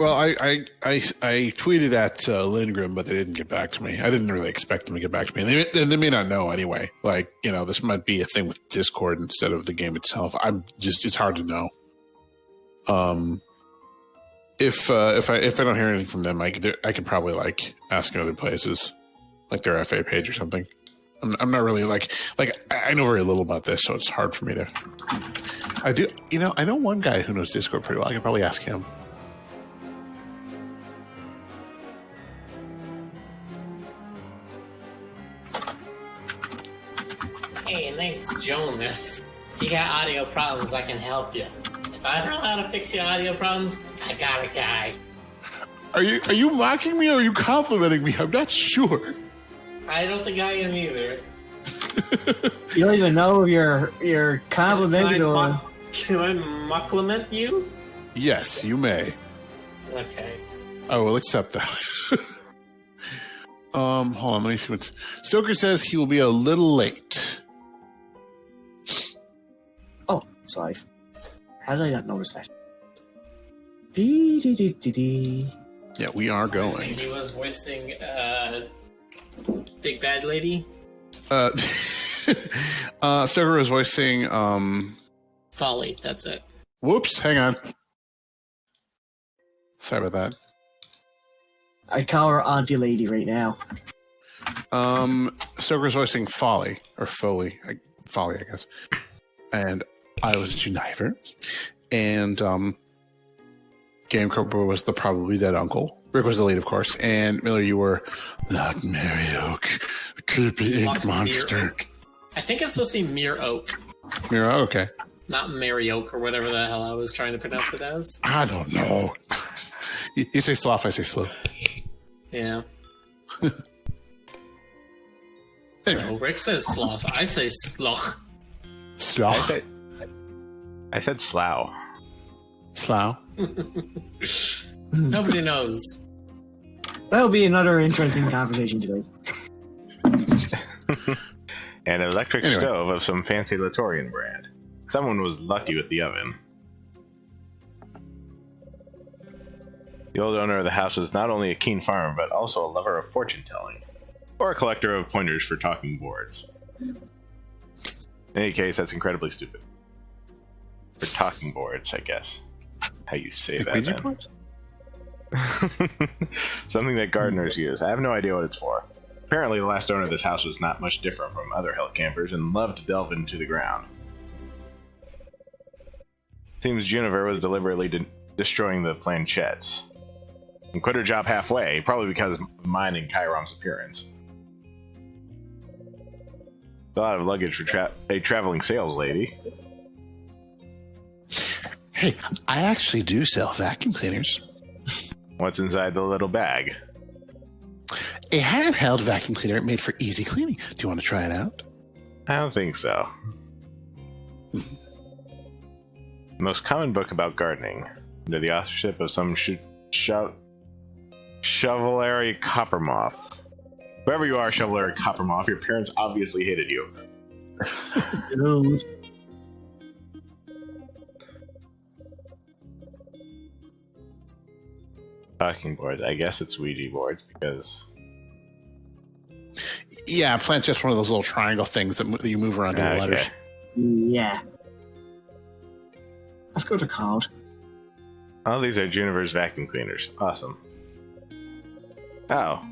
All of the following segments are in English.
Well, I tweeted at Lindgren, but they didn't get back to me. I didn't really expect them to get back to me. They may not know anyway. Like, this might be a thing with Discord instead of the game itself. It's hard to know. If I don't hear anything from them, I can probably ask in other places, like their FA page or something. I'm not really like I know very little about this, so it's hard for me to. I do, I know one guy who knows Discord pretty well. I can probably ask him. Hey, name's Jonas. If you got audio problems, I can help you. If I don't know how to fix your audio problems, I got a guy. Are you mocking me or are you complimenting me? I'm not sure. I don't think I am either. You don't even know if you're complimenting or... Can I compliment you? Yes, you may. Okay. I will accept that. Hold on, let me see what Stoker says. He will be a little late. Oh, sorry. How did I not notice that? Dee. Yeah, we are going. He was voicing Big Bad Lady. Stoker was voicing Folly. That's it. Whoops! Hang on. Sorry about that. I call her Auntie Lady right now. Stoker's voicing Folly or Foley, Folly, I guess. And I was Juniver, and Game Cobra was the probably dead uncle. Rick was the lead, of course, and Miller, you were not Mary Oak, the creepy ink monster. I think it's supposed to be Mere Oak. Mere Oak, okay. Not Mary Oak or whatever the hell I was trying to pronounce it as. I don't know. You say sloth, I say slow. Yeah. Anyway. No, Rick says sloth. I say sloth. Sloth? I said slough. Slough? Nobody knows. That'll be another interesting conversation today. An electric stove of some fancy Latorian brand. Someone was lucky with the oven. The old owner of the house was not only a keen farmer, but also a lover of fortune-telling. Or a collector of pointers for talking boards. In any case, that's incredibly stupid. For talking boards, I guess. How you say that, then. Something that gardeners use. I have no idea what it's for. Apparently, the last owner of this house was not much different from other hill campers and loved to delve into the ground. Seems Juniper was deliberately destroying the planchettes. And quit her job halfway, probably because of mine and Chiron's appearance. A lot of luggage for a traveling sales lady. Hey, I actually do sell vacuum cleaners. What's inside the little bag? A handheld vacuum cleaner made for easy cleaning. Do you want to try it out? I don't think so. The most common book about gardening, under the authorship of some Chevalier Coppermoth. Whoever you are, Chevalier Coppermoth, your parents obviously hated you. Talking boards. I guess it's Ouija boards because... Yeah, planchett's one of those little triangle things that you move around to the letters. Yeah. Let's go to called. Oh, these are Juniper's vacuum cleaners. Awesome. Oh.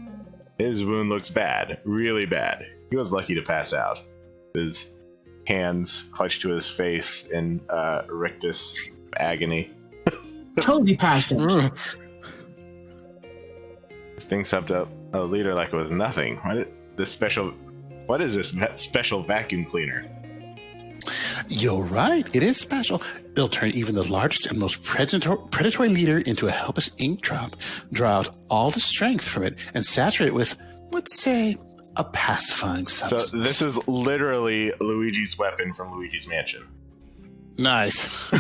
His wound looks bad. Really bad. He was lucky to pass out. His hands clutched to his face in rictus agony. Totally passed out. Thinks up to a leader like it was nothing. What is this special vacuum cleaner? You're right. It is special. It'll turn even the largest and most predatory leader into a helpless ink drop, draw out all the strength from it, and saturate it with, let's say, a pacifying substance. So this is literally Luigi's weapon from Luigi's Mansion. Nice.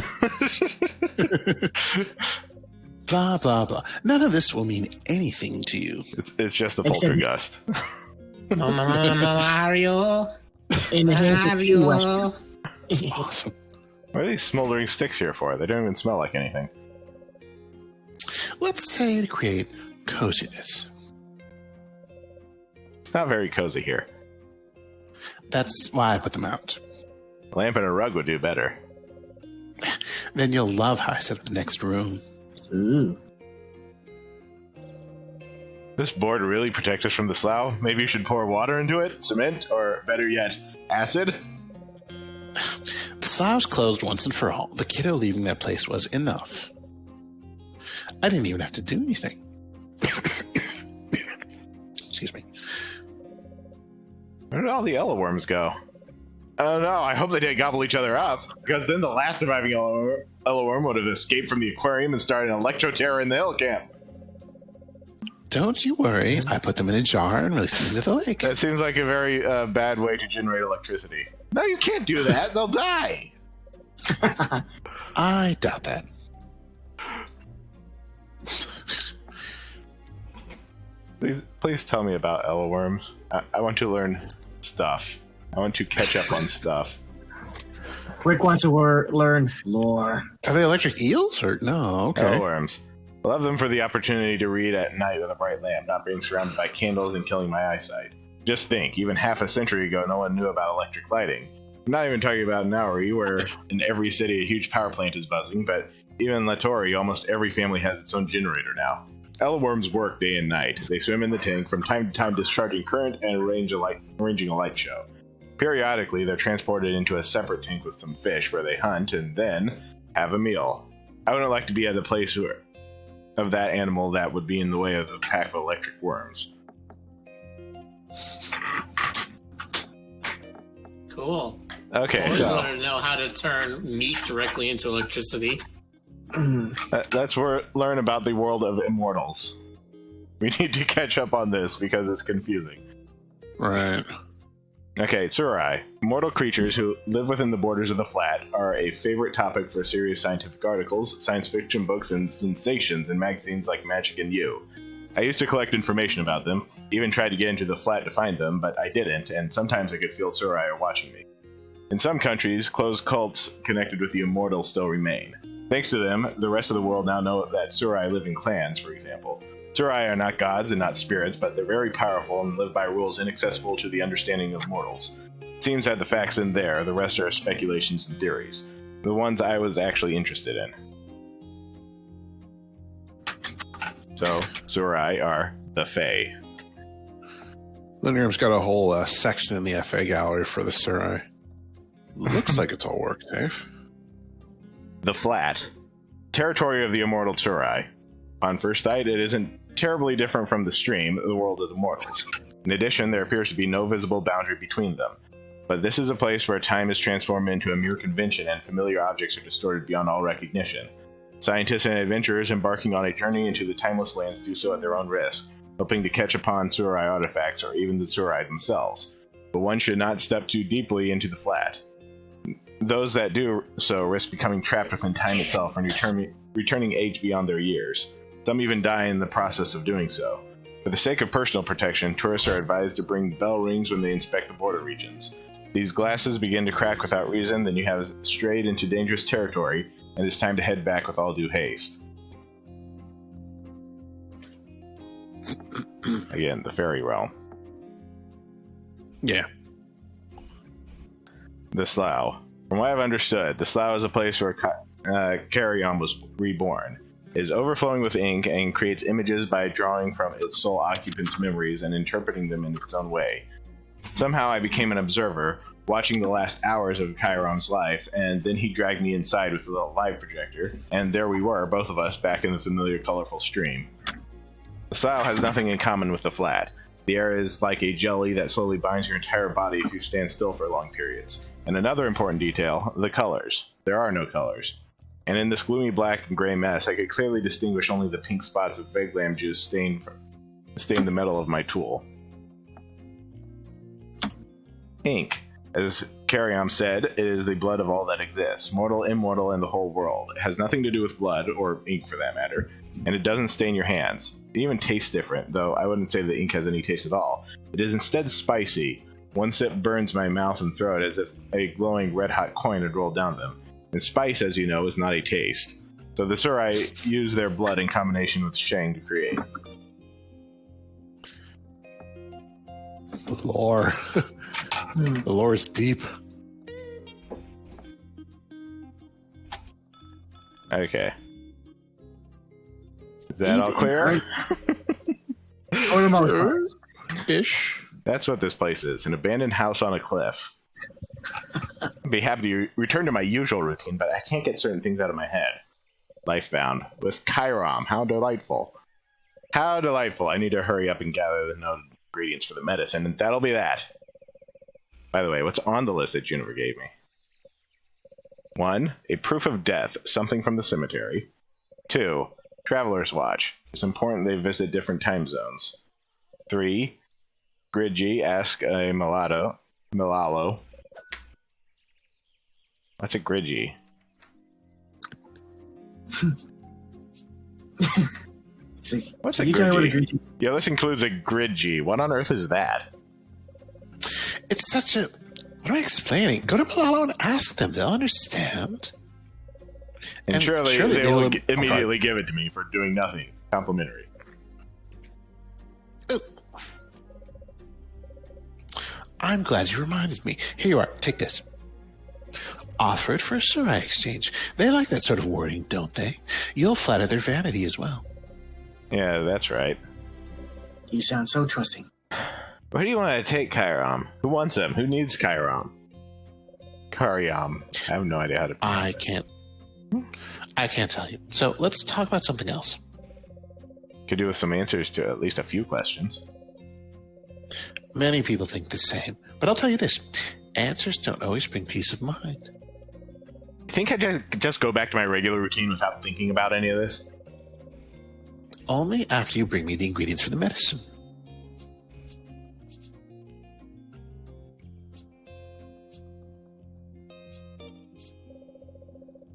Blah, blah, blah. None of this will mean anything to you. It's just a poltergust. Mario. In the hands of you, Mario. It's awesome. What are these smoldering sticks here for? They don't even smell like anything. Let's say to create coziness. It's not very cozy here. That's why I put them out. A lamp and a rug would do better. Then you'll love how I set up the next room. Ooh. This board really protects us from the slough. Maybe you should pour water into it, cement, or better yet, acid. The slough's closed once and for all. The kiddo leaving that place was enough. I didn't even have to do anything. Excuse me. Where did all the yellow worms go? I don't know. I hope they didn't gobble each other up, because then the last surviving yellow worm would have escaped from the aquarium and started an electro terror in the hill camp. Don't you worry. I put them in a jar and released them into the lake. That seems like a very bad way to generate electricity. No, you can't do that. They'll die. I doubt that. Please tell me about yellow worms. I want to learn stuff. I want to catch up on stuff. Rick wants to learn lore. Are they electric eels or no? Okay. Yellow worms. I love them for the opportunity to read at night with a bright lamp, not being surrounded by candles and killing my eyesight. Just think, even half a century ago, no one knew about electric lighting. I'm not even talking about Nauri, where in every city a huge power plant is buzzing, but even in Latori, almost every family has its own generator now. Yellow worms work day and night. They swim in the tank, from time to time discharging current and arranging a light show. Periodically, they're transported into a separate tank with some fish, where they hunt and then have a meal. I wouldn't like to be at the place of that animal that would be in the way of a pack of electric worms. Cool. Okay, I always so wanted to know how to turn meat directly into electricity. let's learn about the world of immortals. We need to catch up on this because it's confusing. Right. Okay, Tsurai. Immortal creatures who live within the borders of the flat are a favorite topic for serious scientific articles, science fiction books, and sensations in magazines like Magic and You. I used to collect information about them, even tried to get into the flat to find them, but I didn't, and sometimes I could feel Tsurai are watching me. In some countries, closed cults connected with the immortals still remain. Thanks to them, the rest of the world now know that Tsurai live in clans, for example. Tsurai are not gods and not spirits, but they're very powerful and live by rules inaccessible to the understanding of mortals. It seems that the facts in there, the rest are speculations and theories. The ones I was actually interested in. So, Tsurai are the Fae. Living room's got a whole section in the FA gallery for the Tsurai. Looks like it's all work, Dave. The Flat. Territory of the immortal Tsurai. On first sight, it isn't terribly different from the stream, the world of the mortals. In addition, there appears to be no visible boundary between them. But this is a place where time is transformed into a mere convention and familiar objects are distorted beyond all recognition. Scientists and adventurers embarking on a journey into the timeless lands do so at their own risk, hoping to catch upon Tsurai artifacts or even the Tsurai themselves. But one should not step too deeply into the flat. Those that do so risk becoming trapped within time itself and returning age beyond their years. Some even die in the process of doing so. For the sake of personal protection, tourists are advised to bring bell rings when they inspect the border regions. These glasses begin to crack without reason, then you have strayed into dangerous territory, and it's time to head back with all due haste. Again, the fairy realm. Yeah. The Slough. From what I've understood, the Slough is a place where Carrion was reborn. It is overflowing with ink and creates images by drawing from its sole occupant's memories and interpreting them in its own way. Somehow I became an observer, watching the last hours of Chiron's life, and then he dragged me inside with a little live projector, and there we were, both of us, back in the familiar colorful stream. The Slough has nothing in common with the flat. The air is like a jelly that slowly binds your entire body if you stand still for long periods. And another important detail, the colors. There are no colors. And in this gloomy black and gray mess, I could clearly distinguish only the pink spots of Veglam juice stain the metal of my tool. Ink. As Carrion said, it is the blood of all that exists, mortal, immortal, and the whole world. It has nothing to do with blood, or ink for that matter, and it doesn't stain your hands. It even tastes different, though I wouldn't say the ink has any taste at all. It is instead spicy. One sip burns my mouth and throat as if a glowing red-hot coin had rolled down them. And spice, as you know, is not a taste. So the Surai use their blood in combination with Shang to create. The lore. The lore is deep. Okay. Is that all clear? Ish. That's what this place is, an abandoned house on a cliff. I'd be happy to return to my usual routine, but I can't get certain things out of my head. Lifebound. With Chirom. How delightful. How delightful. I need to hurry up and gather the known ingredients for the medicine, and that'll be that. By the way, what's on the list that Juniper gave me? 1. A proof of death, something from the cemetery. 2. Traveler's watch. It's important they visit different time zones. 3. Gridgy, ask a Milalo. What's a Gridgy? What's a Gridgy? Yeah, this includes a Gridgy. What on earth is that? It's such a... What am I explaining? Go to Milalo and ask them. They'll understand. And surely they will immediately give it to me for doing nothing. Complimentary. Ooh. I'm glad you reminded me. Here you are. Take this. Offer it for a Surai exchange. They like that sort of wording, don't they? You'll flatter their vanity as well. Yeah, that's right. You sound so trusting. Where do you want to take Chirom? Who wants him? Who needs Chirom? Kariam. I have no idea how to pronounce it. I can't tell you. So let's talk about something else. Could do with some answers to at least a few questions. Many people think the same, but I'll tell you this. Answers don't always bring peace of mind. You think I just go back to my regular routine without thinking about any of this? Only after you bring me the ingredients for the medicine.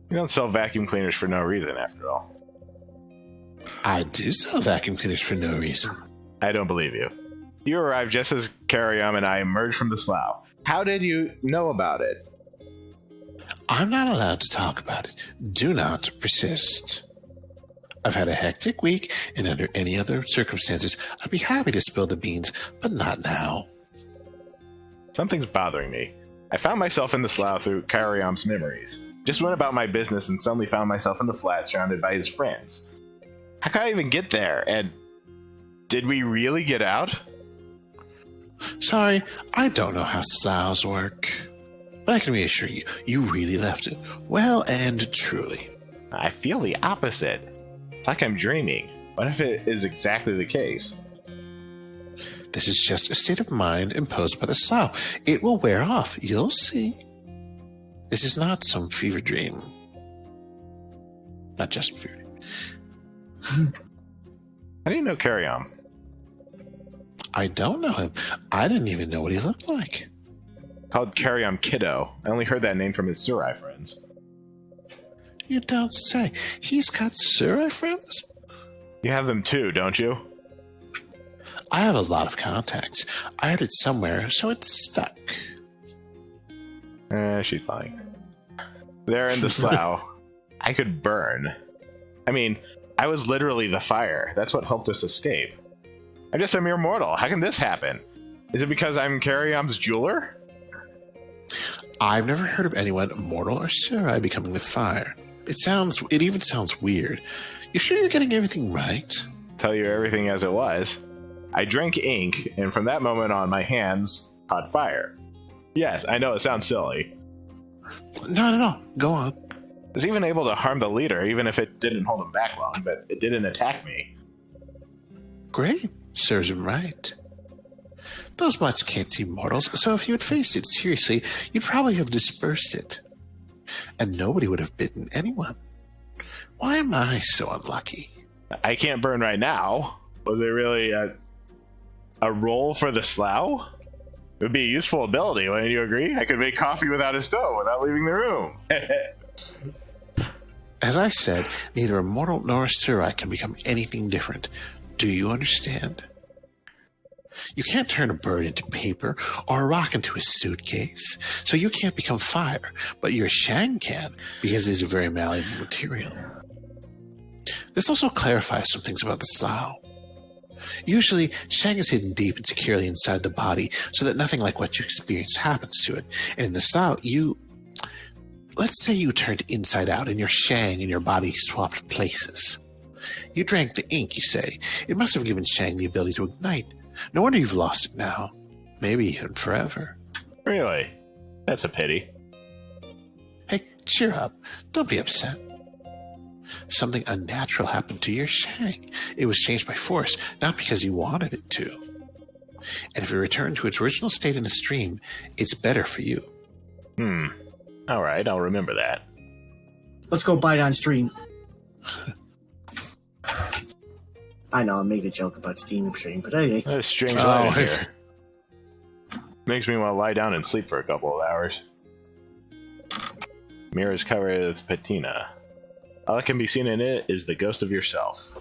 You don't sell vacuum cleaners for no reason, after all. I do sell vacuum cleaners for no reason. I don't believe you. You arrived just as Karyam and I emerged from the slough. How did you know about it? I'm not allowed to talk about it. Do not persist. I've had a hectic week, and under any other circumstances, I'd be happy to spill the beans, but not now. Something's bothering me. I found myself in the slough through Karyam's memories. Just went about my business and suddenly found myself in the flat surrounded by his friends. How could I even get there? And did we really get out? Sorry, I don't know how sloughs work. But I can reassure you, you really left it well and truly. I feel the opposite. It's like I'm dreaming. What if it is exactly the case? This is just a state of mind imposed by the slough. It will wear off. You'll see. This is not some fever dream. Not just a fever dream. How do you know Karyam? I don't know him. I didn't even know what he looked like. Called Karyam Kiddo. I only heard that name from his Surai friends. You don't say. He's got Surai friends? You have them too, don't you? I have a lot of contacts. I heard it somewhere, so it's stuck. She's lying. There in the slough, I could burn. I mean, I was literally the fire. That's what helped us escape. I'm just a mere mortal. How can this happen? Is it because I'm Karyam's jeweler? I've never heard of anyone, mortal or Surai, becoming the fire. It even sounds weird. You sure you're getting everything right? Tell you everything as it was. I drank ink, and from that moment on, my hands caught fire. Yes, I know it sounds silly. No. Go on. I was even able to harm the leader, even if it didn't hold him back long, but it didn't attack me. Great. Serves him right. Those mutts can't see mortals, so if you had faced it seriously, you'd probably have dispersed it. And nobody would have bitten anyone. Why am I so unlucky? I can't burn right now. Was it really a role for the slough? It would be a useful ability, wouldn't you agree? I could make coffee without a stove without leaving the room. As I said, neither a mortal nor a Surai can become anything different. Do you understand? You can't turn a bird into paper or a rock into a suitcase, so you can't become fire, but your Shang can, because it is a very malleable material. This also clarifies some things about the Slough. Usually, Shang is hidden deep and securely inside the body so that nothing like what you experienced happens to it. And in the Slough, let's say you turned inside out and your Shang and your body swapped places. You drank the ink, you say. It must have given Shang the ability to ignite. No wonder you've lost it now. Maybe even forever. Really? That's a pity. Hey, cheer up. Don't be upset. Something unnatural happened to your Shang. It was changed by force, not because you wanted it to. And if it returned to its original state in the stream, it's better for you. Alright, I'll remember that. Let's go bite on stream. I know, I made a joke about Steam stream, but anyway. There's strange light in here. Makes me want to lie down and sleep for a couple of hours. Mirror is covered with patina. All that can be seen in it is the ghost of yourself.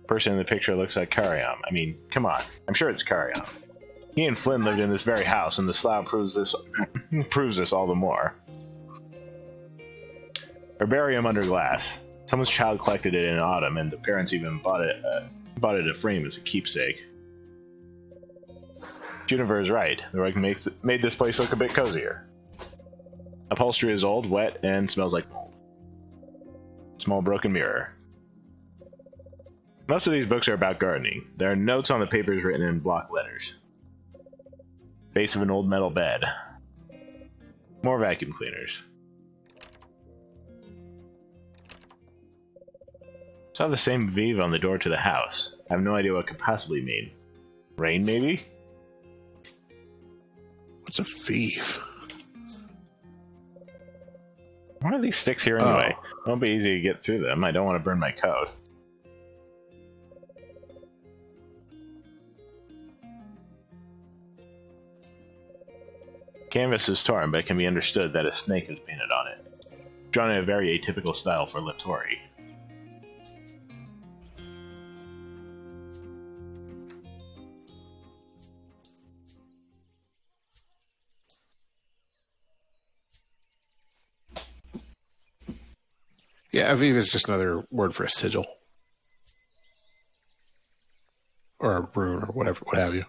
Person in the picture looks like Karyam. I mean, come on. I'm sure it's Karyam. He and Flynn lived in this very house, and the Slough proves this all the more. Herbarium under glass. Someone's child collected it in autumn, and the parents even bought it a frame as a keepsake. Juniper is right. The rug made this place look a bit cozier. Upholstery is old, wet, and smells like mold. Small broken mirror. Most of these books are about gardening. There are notes on the papers written in block letters. Base of an old metal bed. More vacuum cleaners. Saw the same Vive on the door to the house. I have no idea what it could possibly mean. Rain, maybe? What's a Vive? Why are these sticks here anyway? It won't be easy to get through them. I don't want to burn my coat. Canvas is torn, but it can be understood that a snake is painted on it. Drawn in a very atypical style for Lattori. Yeah, Aviv is just another word for a sigil. Or a rune, or whatever, what have you.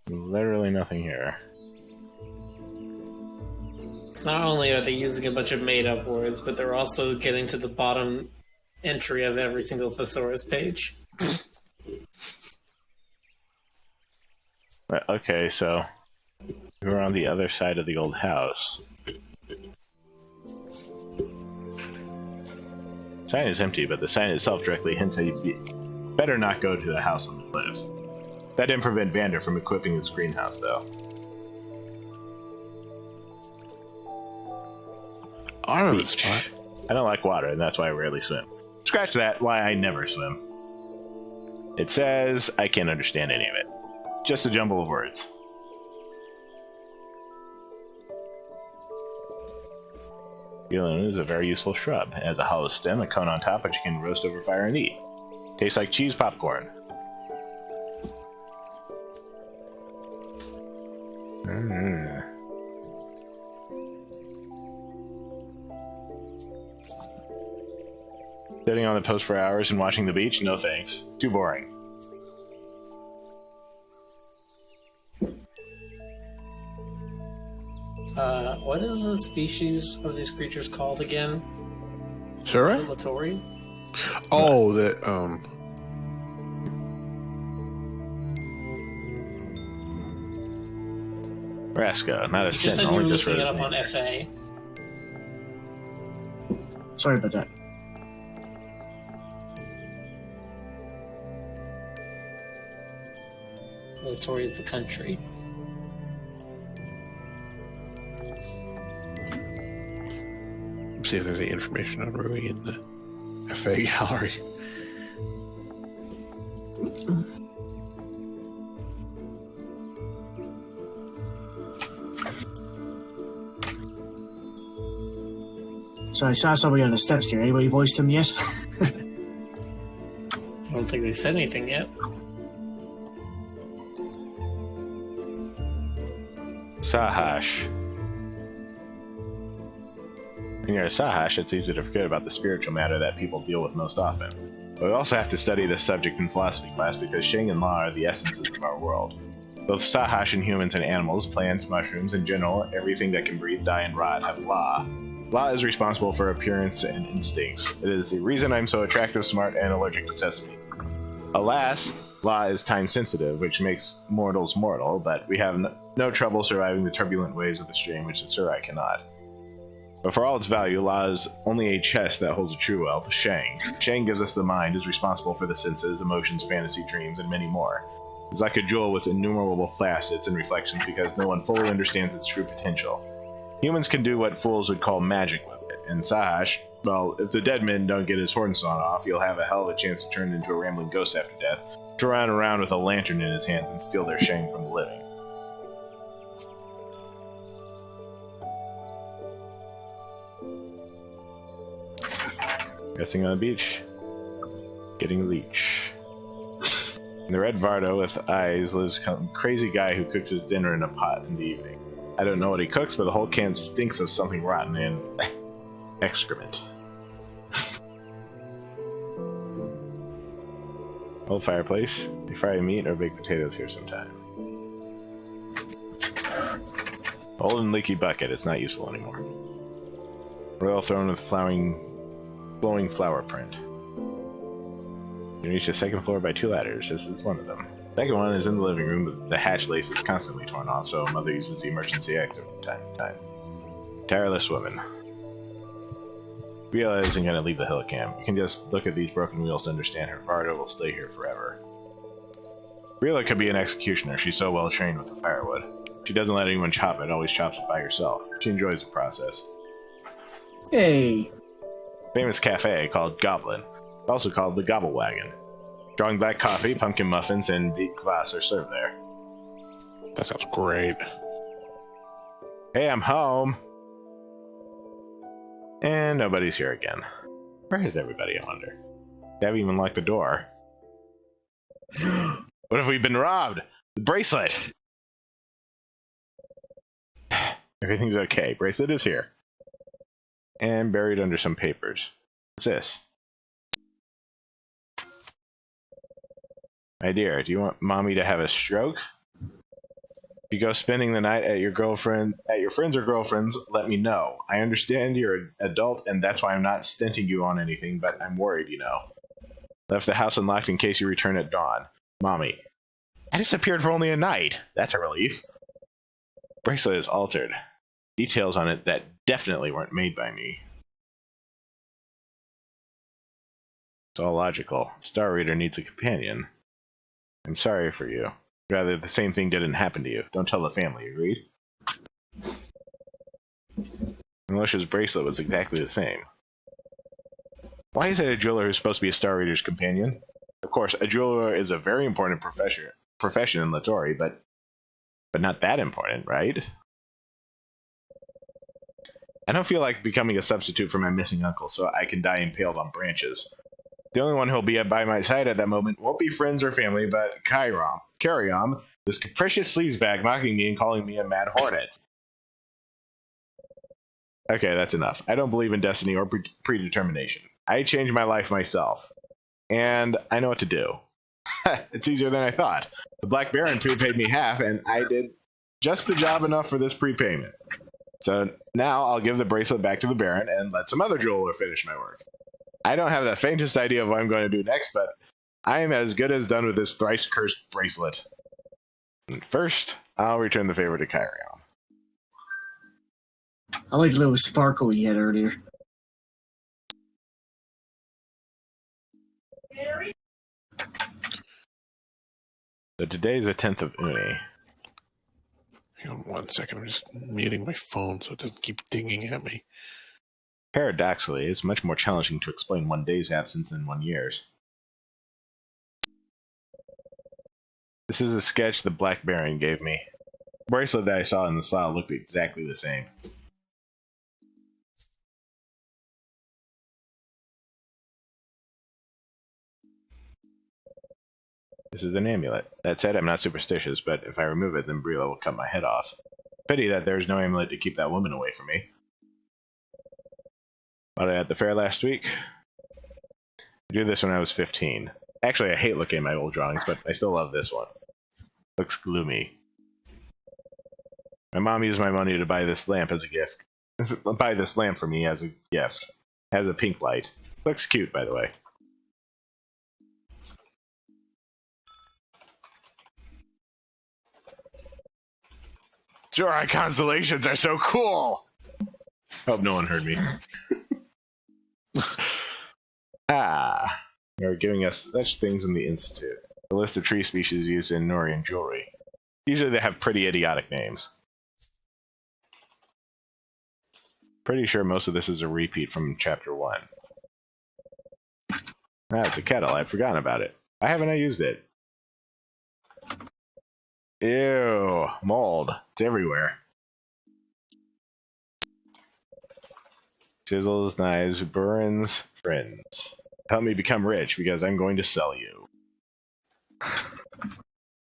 Literally nothing here. It's not only are they using a bunch of made-up words, but they're also getting to the bottom entry of every single thesaurus page. Okay, so we're on the other side of the old house. The sign is empty, but the sign itself directly hints that you'd better not go to the house on the cliff. That didn't prevent Vander from equipping his greenhouse, though. I know the spot. I don't like water, and that's why I rarely swim. Scratch that, why I never swim. It says I can't understand any of it. Just a jumble of words. Gillian is a very useful shrub. It has a hollow stem, a cone on top, which you can roast over fire and eat. Tastes like cheese popcorn. Sitting on the post for hours and watching the beach? No thanks. Too boring. What is the species of these creatures called again? Sure. Is it Lattori? Oh, the Rasca, not a You just said sin, you were only just for looking it his up on name. FA. Sorry about that. Lattori is the country. see if there's any information on Rui in the FA gallery. So I saw somebody on the steps here. Anybody voiced him yet? I don't think they said anything yet. Sahash. When you're a Sahash, it's easy to forget about the spiritual matter that people deal with most often. But we also have to study this subject in philosophy class because Sheng and La are the essences of our world. Both Sahash and humans and animals, plants, mushrooms, in general, everything that can breathe, die, and rot have La. La is responsible for appearance and instincts. It is the reason I'm so attractive, smart, and allergic to sesame. Alas, La is time-sensitive, which makes mortals mortal, but we have no trouble surviving the turbulent waves of the stream, which the Surai cannot. But for all its value, La is only a chest that holds a true wealth, Sheng. Sheng gives us the mind, is responsible for the senses, emotions, fantasy, dreams, and many more. It's like a jewel with innumerable facets and reflections because no one fully understands its true potential. Humans can do what fools would call magic with it, and Sahash, well, if the dead man don't get his horn sawn off, he'll have a hell of a chance to turn into a rambling ghost after death, to run around with a lantern in his hands and steal their Sheng from the living. Resting on the beach, getting a leech. In the red Vardo with eyes lives some crazy guy who cooks his dinner in a pot in the evening. I don't know what he cooks, but the whole camp stinks of something rotten and excrement. Old fireplace. They fry meat or baked potatoes here sometime. Old and leaky bucket. It's not useful anymore. Royal throne with flowing flower print. You can reach the second floor by 2 ladders. This is one of them. The second one is in the living room, but the hatch lace is constantly torn off, so Mother uses the emergency exit from time to time. Tireless woman. Rila isn't going to leave the hill camp. You can just look at these broken wheels to understand her. Vardo will stay here forever. Rila could be an executioner. She's so well trained with the firewood. She doesn't let anyone chop it, always chops it by herself. She enjoys the process. Hey. Famous cafe called Goblin, also called the Gobble Wagon. Strong black coffee, pumpkin muffins, and beet kvass are served there. That sounds great. Hey, I'm home! And nobody's here again. Where is everybody, I wonder? They haven't even locked the door. What if we've been robbed? The bracelet! Everything's okay. Bracelet is here. And buried under some papers. What's this? My dear, do you want mommy to have a stroke? If you go spending the night at your friends or girlfriends, let me know. I understand you're an adult, and that's why I'm not stinting you on anything, but I'm worried, you know. Left the house unlocked in case you return at dawn. Mommy. I disappeared for only a night. That's a relief. Bracelet is altered. Details on it that definitely weren't made by me. It's all logical. Star Reader needs a companion. I'm sorry for you. Rather, the same thing didn't happen to you. Don't tell the family, agreed? Militia's bracelet was exactly the same. Why is it a jeweler who's supposed to be a Star Reader's companion? Of course, a jeweler is a very important profession in Latori, but not that important, right? I don't feel like becoming a substitute for my missing uncle, so I can die impaled on branches. The only one who'll be by my side at that moment won't be friends or family, but Karyam, this capricious sleazebag mocking me and calling me a mad hornet. Okay, that's enough. I don't believe in destiny or predetermination. I changed my life myself. And I know what to do. It's easier than I thought. The Black Baron prepaid me half, and I did just the job enough for this prepayment. So now I'll give the bracelet back to the Baron and let some other jeweler finish my work. I don't have the faintest idea of what I'm going to do next, but I am as good as done with this thrice-cursed bracelet. And first, I'll return the favor to Kyrion. I like the little sparkle he had earlier. So today's the 10th of Uni. Hang on 1 second. I'm just muting my phone so it doesn't keep dinging at me. Paradoxically, it's much more challenging to explain 1 day's absence than 1 year's. This is a sketch the Black Baron gave me. The bracelet that I saw in the slot looked exactly the same. This is an amulet. That said, I'm not superstitious, but if I remove it, then Brila will cut my head off. Pity that there's no amulet to keep that woman away from me. Bought it at the fair last week. I drew this when I was 15. Actually, I hate looking at my old drawings, but I still love this one. Looks gloomy. My mom used my money to buy this lamp as a gift. Buy this lamp for me as a gift. Has a pink light. Looks cute, by the way. Jorai constellations are so cool! Hope no one heard me. They're giving us such things in the Institute. A list of tree species used in Norian jewelry. Usually they have pretty idiotic names. Pretty sure most of this is a repeat from Chapter 1. It's a kettle. I'd forgotten about it. Why haven't I used it? Ew. Mold. It's everywhere. Chisels, knives, burns, friends. Help me become rich because I'm going to sell you.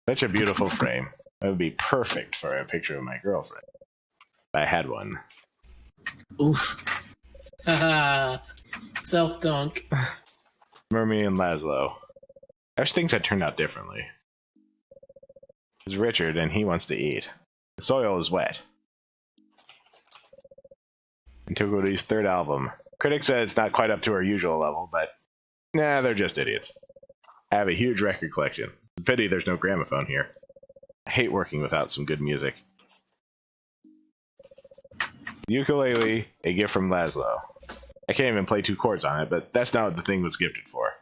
Such a beautiful frame. That would be perfect for a picture of my girlfriend. If I had one. Oof. Haha. Self-dunk. Mermy and Laszlo. I wish things had turned out differently. It's Richard and he wants to eat. The soil is wet. Antiquity's third album. Critics said it's not quite up to our usual level, but nah, they're just idiots. I have a huge record collection. It's a pity there's no gramophone here. I hate working without some good music. Ukulele, a gift from Laszlo. I can't even play 2 chords on it, but that's not what the thing was gifted for.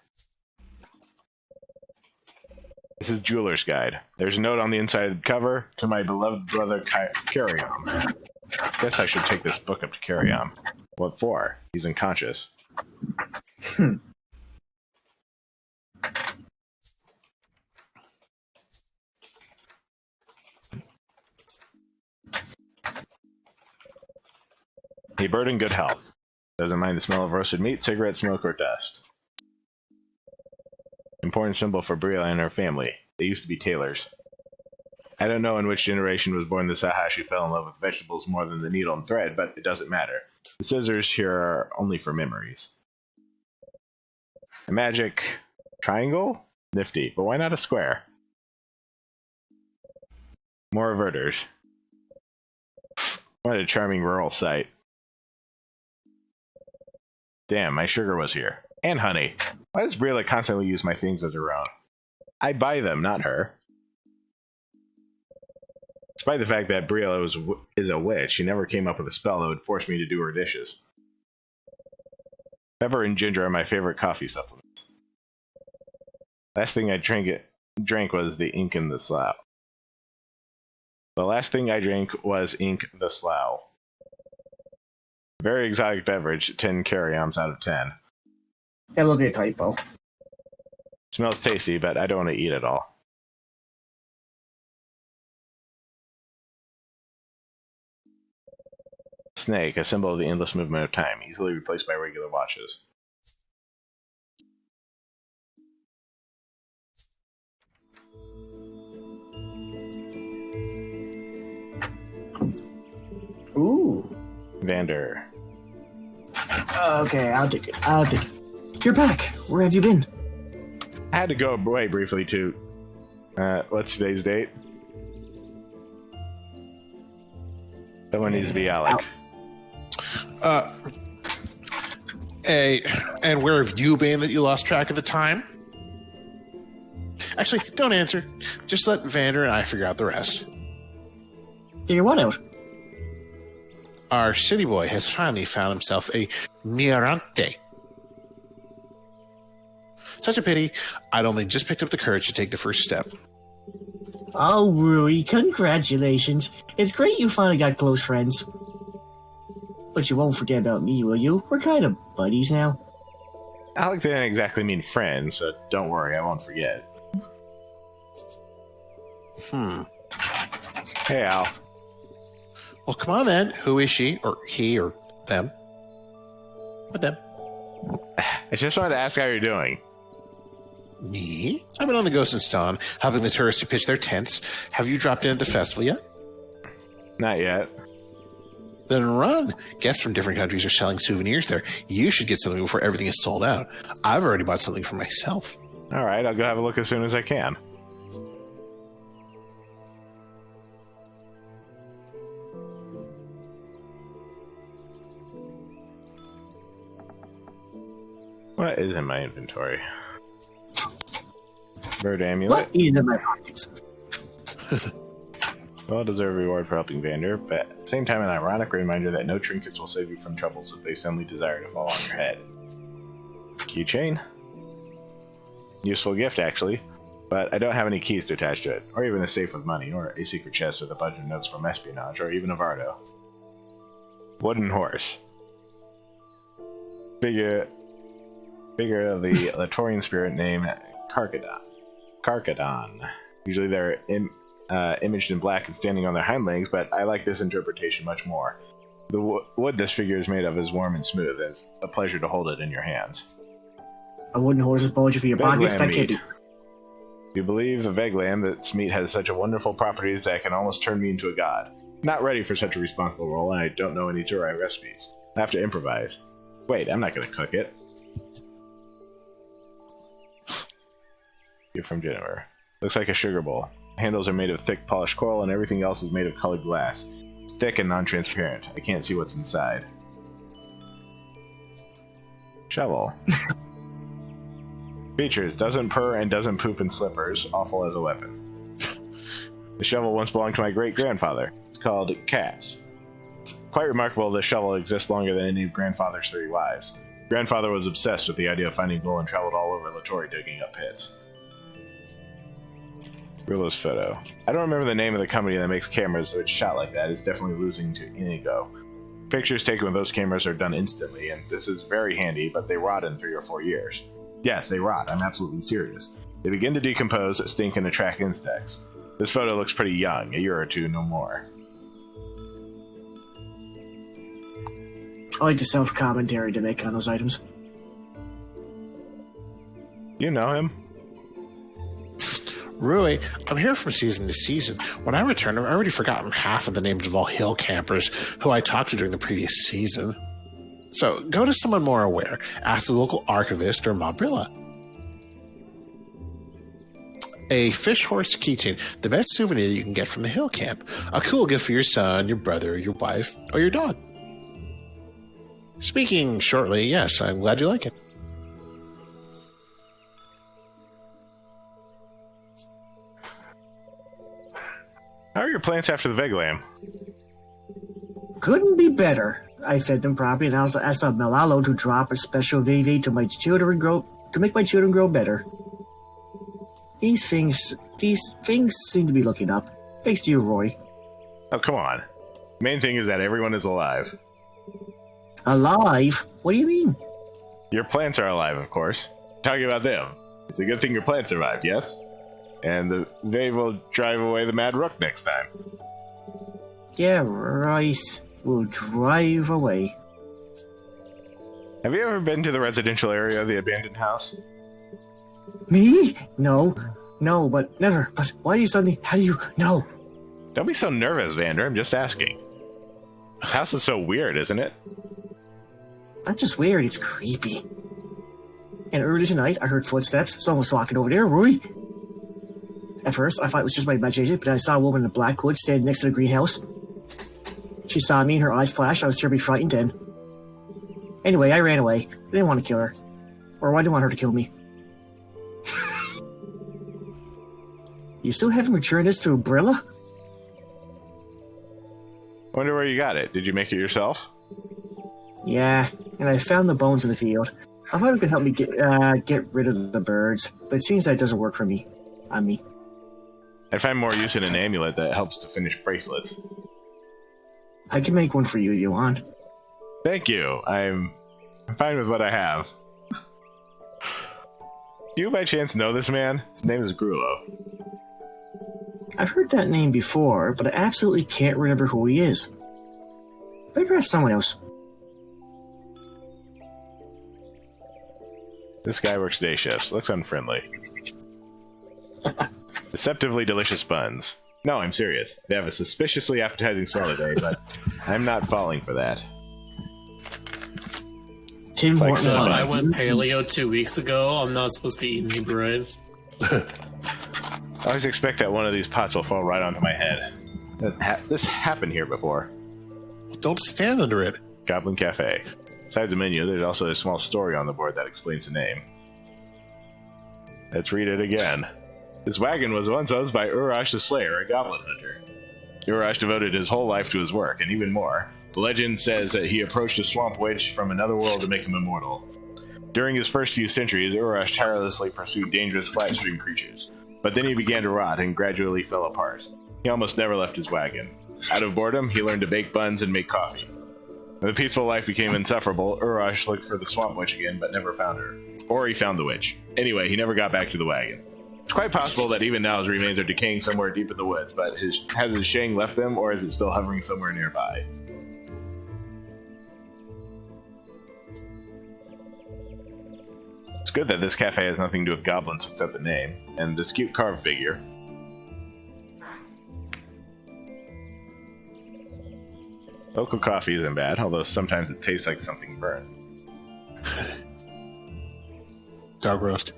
This is Jeweler's Guide. There's a note on the inside of the cover to my beloved brother Carry-On. Guess I should take this book up to Carry-On. What for? He's unconscious. A bird in good health. Doesn't mind the smell of roasted meat, cigarette smoke, or dust. Important symbol for Briella and her family. They used to be tailors. I don't know in which generation was born the Sahashi fell in love with vegetables more than the needle and thread, but it doesn't matter. The scissors here are only for memories. A magic triangle? Nifty, but why not a square? More averters. What a charming rural site. Damn, my sugar was here. And honey. Why does Briella constantly use my things as her own? I buy them, not her. Despite the fact that Briella is a witch, she never came up with a spell that would force me to do her dishes. Pepper and ginger are my favorite coffee supplements. Last thing I drank was the ink in the slough. The last thing I drank was ink the slough. Very exotic beverage, 10 carry-ons out of 10. That'll be a typo. Smells tasty, but I don't want to eat it all. Snake, a symbol of the endless movement of time, easily replaced by regular watches. Ooh. Vander. Okay, I'll take it. You're back. Where have you been? I had to go away briefly to... what's today's date? Someone needs to be Alec. And where have you been that you lost track of the time? Actually, don't answer. Just let Vander and I figure out the rest. Figure what out? Our city boy has finally found himself a Mirante. Such a pity. I'd only just picked up the courage to take the first step. Oh, Rui, congratulations. It's great you finally got close friends. But you won't forget about me, will you? We're kind of buddies now. Alec didn't exactly mean friends, so don't worry, I won't forget. Hey, Al. Well, come on then. Who is she? Or he or them? What them? I just wanted to ask how you're doing. Me? I've been on the go since dawn, helping the tourists to pitch their tents. Have you dropped in at the festival yet? Not yet. Then run. Guests from different countries are selling souvenirs there. You should get something before everything is sold out. I've already bought something for myself. All right, I'll go have a look as soon as I can. What is in my inventory? Bird amulet. What is in my pockets? Well deserved reward for helping Vander, but at the same time an ironic reminder that no trinkets will save you from troubles if they suddenly desire to fall on your head. Keychain. Useful gift, actually, but I don't have any keys to attach to it, or even a safe with money, or a secret chest with a bunch of notes from espionage, or even a Vardo. Wooden horse. Figure of the Latorian spirit named Karkadon. Usually they're imaged in black and standing on their hind legs, but I like this interpretation much more. The wood this figure is made of is warm and smooth, and it's a pleasure to hold it in your hands. A wooden horse is bulging for your pockets? That can't be. You believe the Veglam that's meat has such a wonderful properties that can almost turn me into a god. Not ready for such a responsible role, and I don't know any Zurai recipes. I have to improvise. Wait, I'm not going to cook it. Gift from Jennifer. Looks like a sugar bowl. Handles are made of thick polished coral, and everything else is made of colored glass. It's thick and non-transparent. I can't see what's inside. Shovel. Features: doesn't purr and doesn't poop in slippers. Awful as a weapon. The shovel once belonged to my great-grandfather. It's called Cass. It's quite remarkable this shovel exists longer than any of Grandfather's 3 wives. Grandfather was obsessed with the idea of finding gold and traveled all over Latori digging up pits. Rilla's photo. I don't remember the name of the company that makes cameras, so it's shot like that. It's definitely losing to Inigo. Pictures taken with those cameras are done instantly, and this is very handy, but they rot in 3 or 4 years. Yes, they rot. I'm absolutely serious. They begin to decompose, stink, and attract insects. This photo looks pretty young, a year or 2, no more. I like the self-commentary to make on those items. You know him? Rui, I'm here from season to season. When I return, I've already forgotten half of the names of all hill campers who I talked to during the previous season. So go to someone more aware. Ask the local archivist or Mabrilla. A fish horse keychain, the best souvenir you can get from the hill camp. A cool gift for your son, your brother, your wife, or your dog. Speaking shortly, yes, I'm glad you like it. How are your plants after the Veglam? Couldn't be better. I fed them properly and also asked Melalo to drop a special VV to make my children grow better. These things seem to be looking up. Thanks to you, Roy. Oh, come on. Main thing is that everyone is alive. Alive? What do you mean? Your plants are alive, of course. Talking about them. It's a good thing your plants survived, yes? And they will drive away the Mad Rook next time. Yeah, right. We'll drive away. Have you ever been to the residential area of the abandoned house? Me? No, but never. But why do you suddenly? How do you know? Don't be so nervous, Vander. I'm just asking. The house is so weird, isn't it? Not just weird, it's creepy. And early tonight, I heard footsteps. Someone was walking over there, Rory. At first, I thought it was just my imagination, but then I saw a woman in a black hood standing next to the greenhouse. She saw me and her eyes flashed. I was terribly frightened then. Anyway, I ran away. I didn't want to kill her. Or I didn't want her to kill me. You still haven't returned this to Brilla? Wonder where you got it. Did you make it yourself? Yeah, and I found the bones in the field. I thought it could help me get rid of the birds, but it seems that it doesn't work for me. On me. I'd find more use in an amulet that helps to finish bracelets. I can make one for you if you want. Thank you. I'm fine with what I have. Do you by chance know this man? His name is Grulo. I've heard that name before, but I absolutely can't remember who he is. Better ask someone else. This guy works day shifts. Looks unfriendly. Deceptively delicious buns. No, I'm serious. They have a suspiciously appetizing smell today, but I'm not falling for that. Tim It's like Horton. cinnamon. I went paleo 2 weeks ago. I'm not supposed to eat any bread. I always expect that one of these pots will fall right onto my head. This happened here before. Don't stand under it. Goblin Cafe. Besides the menu, there's also a small story on the board that explains the name. Let's read it again. This wagon was once owned by Urash the Slayer, a goblin hunter. Urash devoted his whole life to his work, and even more. The legend says that he approached a swamp witch from another world to make him immortal. During his first few centuries, Urash tirelessly pursued dangerous flat-shooting creatures, but then he began to rot and gradually fell apart. He almost never left his wagon. Out of boredom, he learned to bake buns and make coffee. When the peaceful life became insufferable, Urash looked for the swamp witch again, but never found her. Or he found the witch. Anyway, he never got back to the wagon. It's quite possible that even now his remains are decaying somewhere deep in the woods, but has his Shang left them, or is it still hovering somewhere nearby? It's good that this cafe has nothing to do with goblins except the name, and this cute carved figure. Local coffee isn't bad, although sometimes it tastes like something burnt. Dog roast.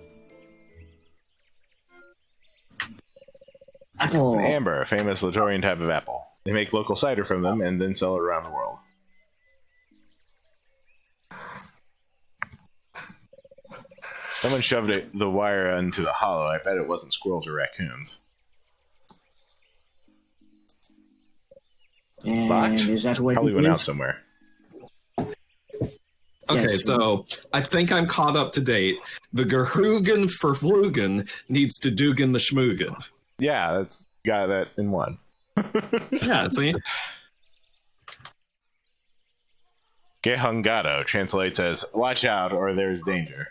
Apple. Amber, a famous Latorian type of apple. They make local cider from them and then sell it around the world. Someone shoved the wire into the hollow. I bet it wasn't squirrels or raccoons. And Locked? is that what Probably it went out is? somewhere. Okay, Yes. so I think I'm caught up to date. The Gerugen for Flugen needs to Dugan the Schmugen. Yeah, that's got that in one. Yeah, see? Gehungado translates as "watch out" or "there's danger."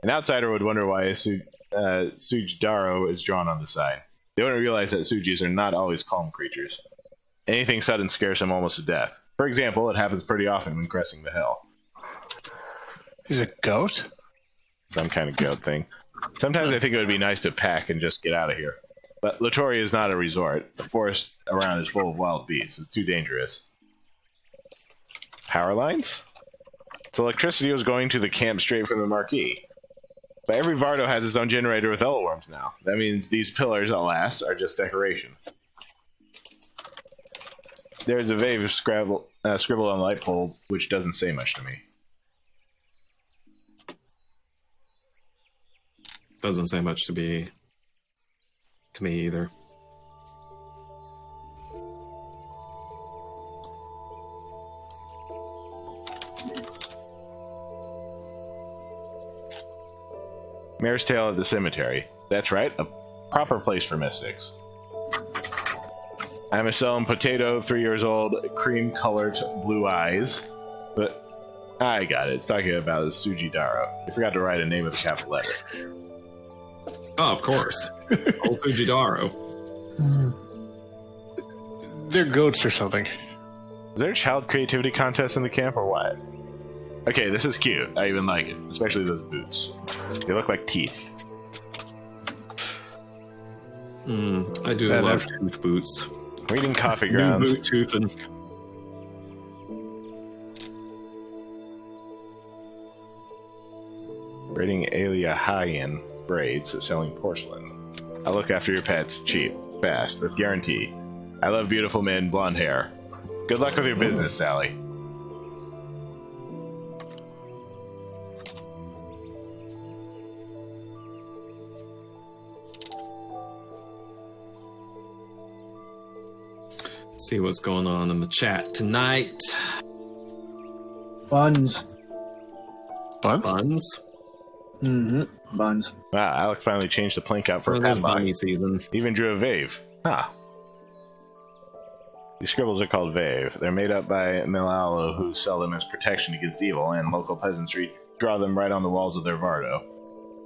An outsider would wonder why a Sujidaro is drawn on the side. They wouldn't realize that Sujis are not always calm creatures. Anything sudden scares them almost to death. For example, it happens pretty often when cresting the hill. He's a goat? Some kind of goat thing. Sometimes I think it would be nice to pack and just get out of here. But Latoria is not a resort. The forest around is full of wild beasts. It's too dangerous. Power lines? So electricity was going to the camp straight from the marquee. But every Vardo has its own generator with worms now. That means these pillars, at last, are just decoration. There's a Vave scribbled on the light pole, which doesn't say much to me. Doesn't say much to me either. Mare's Tail at the cemetery. That's right, a proper place for mystics. I'm a Selm potato, 3 years old, cream-colored blue eyes. But I got it. It's talking about the Sujidaro. I forgot to write a name with a capital letter. Oh, of course. Old Sujidaro. They're goats or something. Is there a child creativity contest in the camp or what? Okay, this is cute. I even like it, especially those boots. They look like teeth. I do That love tooth boots. Reading coffee New grounds. boot toothing. Rating Aliahayan braids selling porcelain. I look after your pets, cheap, fast, with guarantee. I love beautiful men, blonde hair. Good luck with your business, Sally. See what's going on in the chat tonight. Buns. Buns? Buns. Buns. Wow, Alec finally changed the plank out for For a this padlock. bunny season. Even drew a Vave. Ah. These scribbles are called Vave. They're made up by Milalo, who sell them as protection against evil, and local peasantry draw them right on the walls of their Vardo.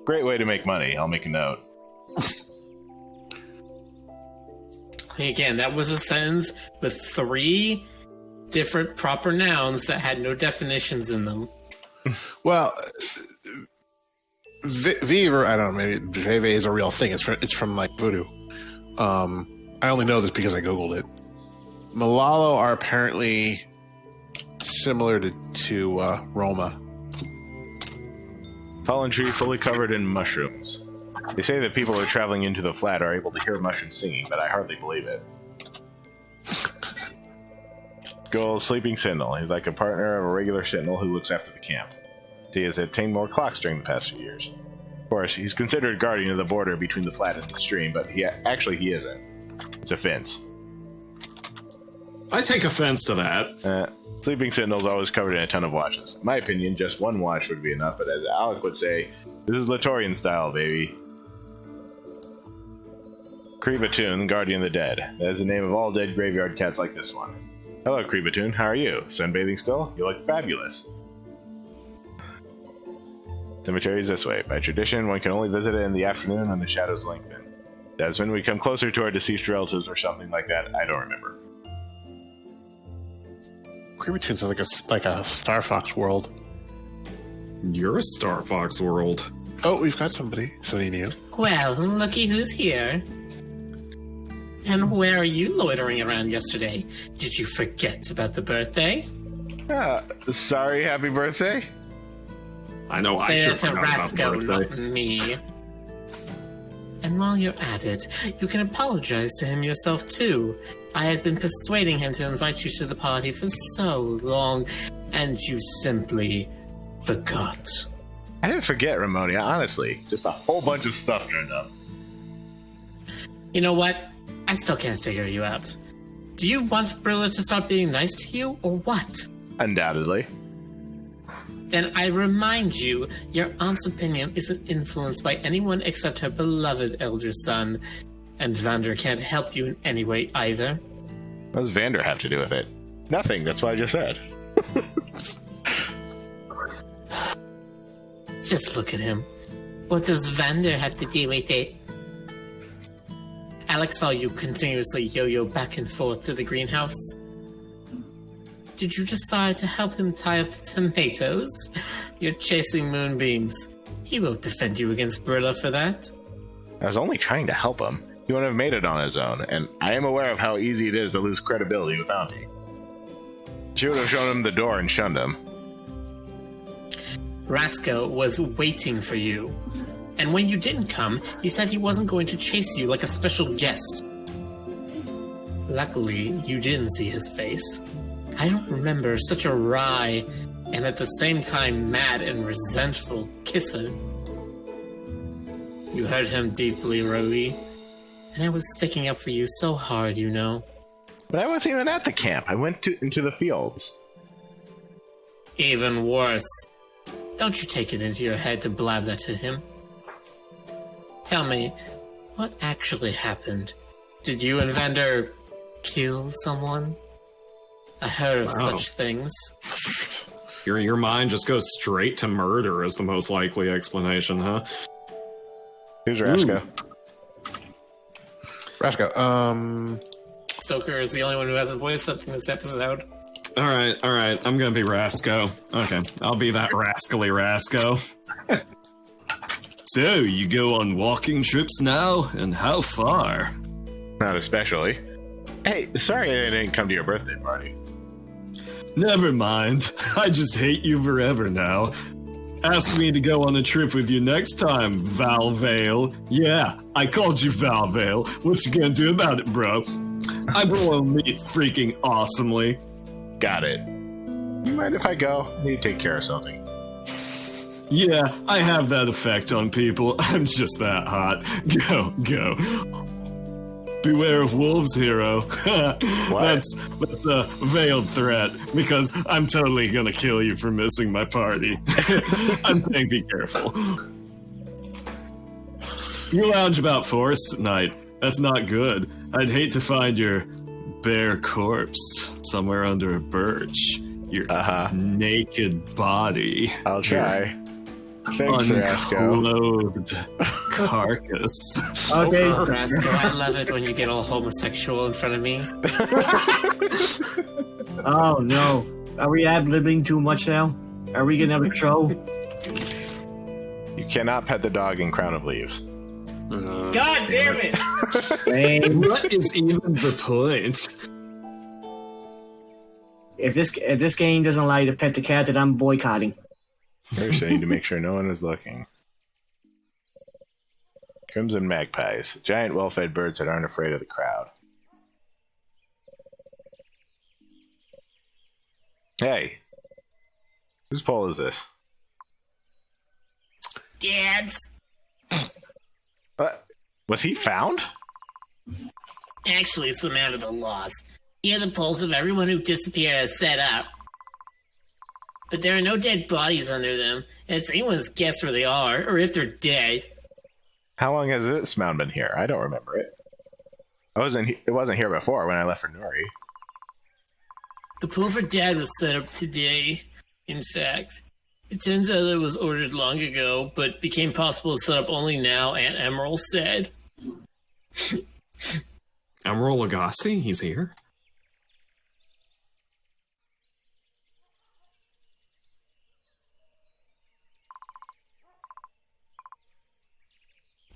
Great way to make money, I'll make a note. Again, that was a sentence with 3 different proper nouns that had no definitions in them. Well, Vive, or I don't know, maybe Veve is a real thing. It's from like voodoo. I only know this because I Googled it. Malalo are apparently similar to Roma. Fallen tree fully covered in mushrooms. They say that people who are traveling into the flat are able to hear mushrooms singing, but I hardly believe it. Goal, sleeping sentinel. He's like a partner of a regular sentinel who looks after the camp. He has obtained more clocks during the past few years. Of course, he's considered guardian of the border between the flat and the stream, but he isn't. It's a fence. I take offense to that. Sleeping sentinel's always covered in a ton of watches. In my opinion, just one watch would be enough, but as Alec would say, this is Latorian style, baby. Creebatoon, guardian of the dead. That is the name of all dead graveyard cats like this one. Hello, Creebatoon. How are you? Sunbathing still? You look fabulous. Cemetery is this way. By tradition, one can only visit it in the afternoon when the shadows lengthen. That's when we come closer to our deceased relatives or something like that. I don't remember. Creepytoon sounds like a Star Fox world. You're a Star Fox world. Oh, we've got somebody new. Well, looky who's here. And where are you loitering around yesterday? Did you forget about the birthday? Sorry, happy birthday? I know I Say should that to forgot about Rasco, the not birthday. me. And while you're at it, you can apologize to him yourself too. I had been persuading him to invite you to the party for so long, and you simply forgot. I didn't forget, Ramonia, honestly. Just a whole bunch of stuff turned up. You know what? I still can't figure you out. Do you want Brilla to start being nice to you, or what? Undoubtedly. Then I remind you, your aunt's opinion isn't influenced by anyone except her beloved elder son. And Vander can't help you in any way either. What does Vander have to do with it? Nothing, that's what I just said. Just look at him. What does Vander have to do with it? Alex saw you continuously yo-yo back and forth to the greenhouse. Did you decide to help him tie up the tomatoes? You're chasing moonbeams. He won't defend you against Brilla for that. I was only trying to help him. He wouldn't have made it on his own, and I am aware of how easy it is to lose credibility without me. She would have shown him the door and shunned him. Rasco was waiting for you. And when you didn't come, he said he wasn't going to chase you like a special guest. Luckily, you didn't see his face. I don't remember such a wry and at the same time mad and resentful kisser. You hurt him deeply, Rody. And I was sticking up for you so hard, you know. But I wasn't even at the camp. I went into the fields. Even worse. Don't you take it into your head to blab that to him. Tell me, what actually happened? Did you and Vander kill someone? I heard of such things. Your mind just goes straight to murder as the most likely explanation, huh? Who's Rasco? Rasco, Stoker is the only one who hasn't voiced something this episode. All right. I'm gonna be Rasco. Okay, I'll be that rascally Rasco. So, you go on walking trips now? And how far? Not especially. Hey, sorry I didn't come to your birthday party. Never mind. I just hate you forever now. Ask me to go on a trip with you next time, Valvale. Yeah, I called you Valvale. What you gonna do about it, bro? I roll meat freaking awesomely. Got it. You mind if I go? I need to take care of something. Yeah, I have that effect on people. I'm just that hot. Go. Beware of wolves, hero. That's a veiled threat, because I'm totally gonna kill you for missing my party. I'm saying be careful. You lounge about forests at night. That's not good. I'd hate to find your bare corpse somewhere under a birch. Your naked body. I'll try. Thanks, Rasco. Unclothed carcass. Okay. Rasco, I love it when you get all homosexual in front of me. Oh no. Are we ad-libbing too much now? Are we gonna have a show? You cannot pet the dog in Crown of Leaves. God damn it! What is even the point? If this game doesn't allow you to pet the cat, then I'm boycotting. First, I need to make sure no one is looking. Crimson magpies, giant well-fed birds that aren't afraid of the crowd. Hey, whose poll is this? Dad's. What? Was he found? Actually, it's the man of the lost. Here the polls of everyone who disappeared is set up. But there are no dead bodies under them, and it's anyone's guess where they are, or if they're dead. How long has this mound been here? I don't remember it. It wasn't here before when I left for Nuri. The pool for Dad was set up today, in fact. It turns out it was ordered long ago, but became possible to set up only now, Aunt Emerald said. Emerald Lagasse? He's here?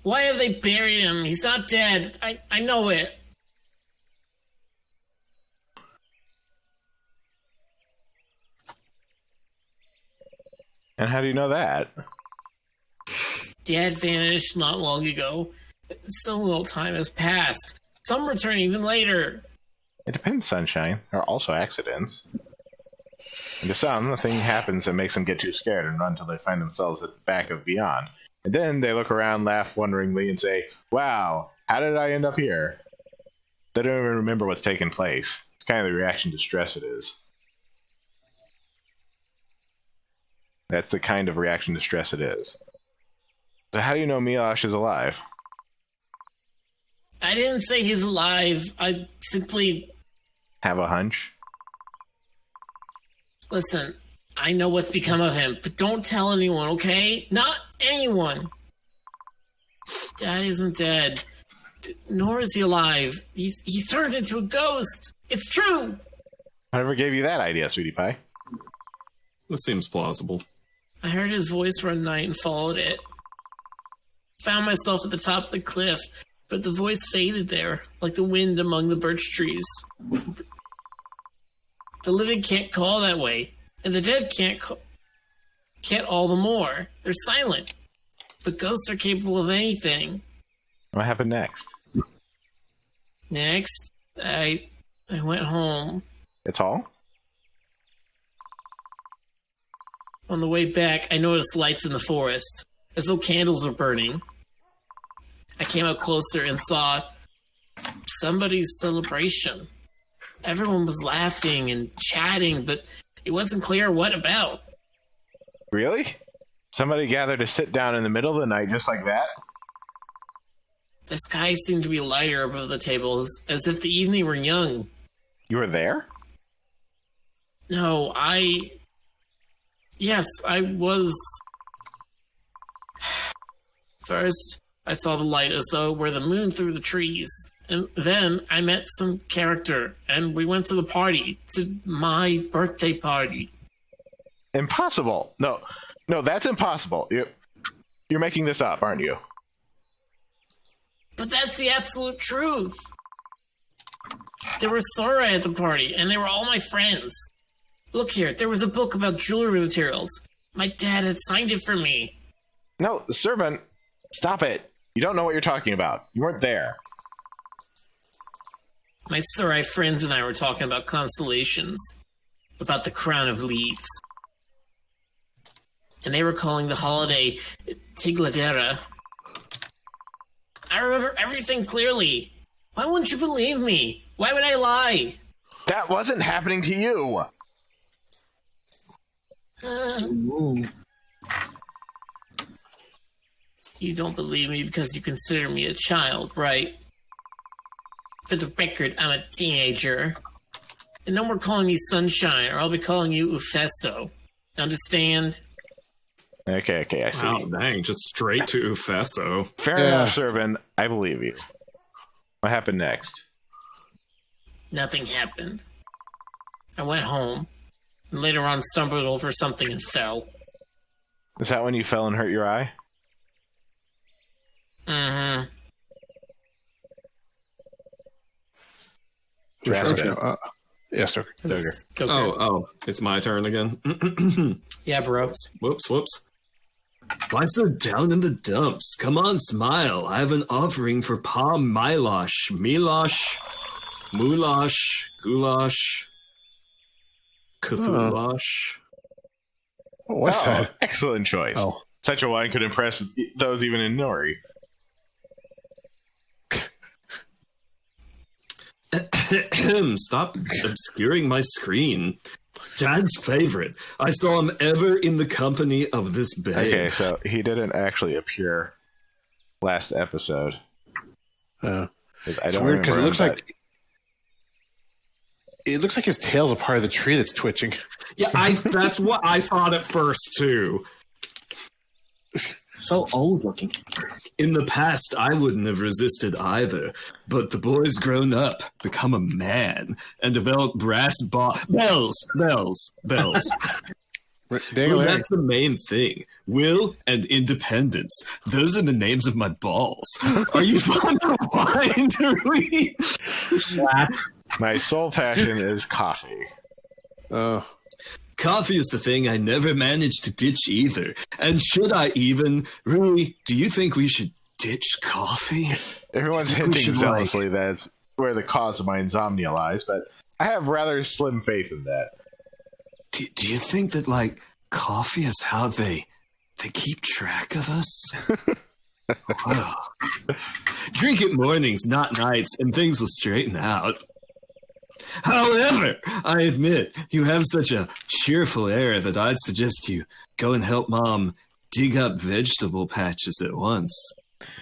Why have they buried him? He's not dead. I know it. And how do you know that? Dad vanished not long ago. So little time has passed. Some return even later. It depends, Sunshine. There are also accidents. And to some, the thing happens that makes them get too scared and run until they find themselves at the back of Beyond. And then they look around, laugh wonderingly, and say, wow, how did I end up here? They don't even remember what's taken place. It's kind of the reaction to stress it is. That's the kind of reaction to stress it is. So how do you know Milosh is alive? I didn't say he's alive. I simply... Have a hunch? Listen, I know what's become of him, but don't tell anyone, okay? Not anyone. Dad isn't dead. Nor is he alive. He's turned into a ghost. It's true. Whatever gave you that idea, Sweetie Pie? This seems plausible. I heard his voice one night and followed it. Found myself at the top of the cliff, but the voice faded there, like the wind among the birch trees. The living can't call that way, and the dead can't all the more. They're silent. But ghosts are capable of anything. What happened next? Next, I went home. That's all? On the way back, I noticed lights in the forest, as though candles were burning. I came up closer and saw somebody's celebration. Everyone was laughing and chatting, but it wasn't clear what about. Really? Somebody gathered to sit down in the middle of the night just like that? The sky seemed to be lighter above the tables, as if the evening were young. You were there? No, Yes, I was... First, I saw the light as though it were the moon through the trees. And then I met some character, and we went to the party. To my birthday party. Impossible. No, that's impossible. You're making this up, aren't you? But that's the absolute truth. There was Sora at the party, and they were all my friends. Look here, there was a book about jewelry materials. My dad had signed it for me. No, the servant. Stop it. You don't know what you're talking about. You weren't there. My Sarai friends and I were talking about constellations. About the crown of leaves. And they were calling the holiday Tigladera. I remember everything clearly. Why wouldn't you believe me? Why would I lie? That wasn't happening to you. You don't believe me because you consider me a child, right? For the record, I'm a teenager. And no more calling me Sunshine, or I'll be calling you Ufeso. Understand? Okay, I see. Wow, dang, just straight to Ufeso. Fair enough, servant. I believe you. What happened next? Nothing happened. I went home, and later on stumbled over something and fell. Is that when you fell and hurt your eye? Mm-hmm. Jessica. Yeah, Stoker. Stoker. Oh, it's my turn again. Yeah, bro. Whoops. Why so down in the dumps? Come on, smile. I have an offering for Pa Milosh. Milosh, Moulash, Goulash, Cthulhush. What's that? Excellent choice. Oh. Such a wine could impress those even in Nori. Stop obscuring my screen. Dad's favorite. I saw him ever in the company of this babe. Okay, so he didn't actually appear last episode. It's weird because it looks like his tail's a part of the tree that's twitching. Yeah, that's what I thought at first too. So old looking. In the past, I wouldn't have resisted either, but the boy's grown up, become a man, and developed bells. Well, that's the main thing. Will and independence. Those are the names of my balls. Are you fond of wine, Rui? Slap. My sole passion is coffee. Coffee is the thing I never managed to ditch either. And should I even? Rui, do you think we should ditch coffee? Everyone's hinting zealously that's where the cause of my insomnia lies, but I have rather slim faith in that. Do you think that, like, coffee is how they keep track of us? Well, drink it mornings, not nights, and things will straighten out. However, I admit you have such a cheerful air that I'd suggest you go and help Mom dig up vegetable patches at once.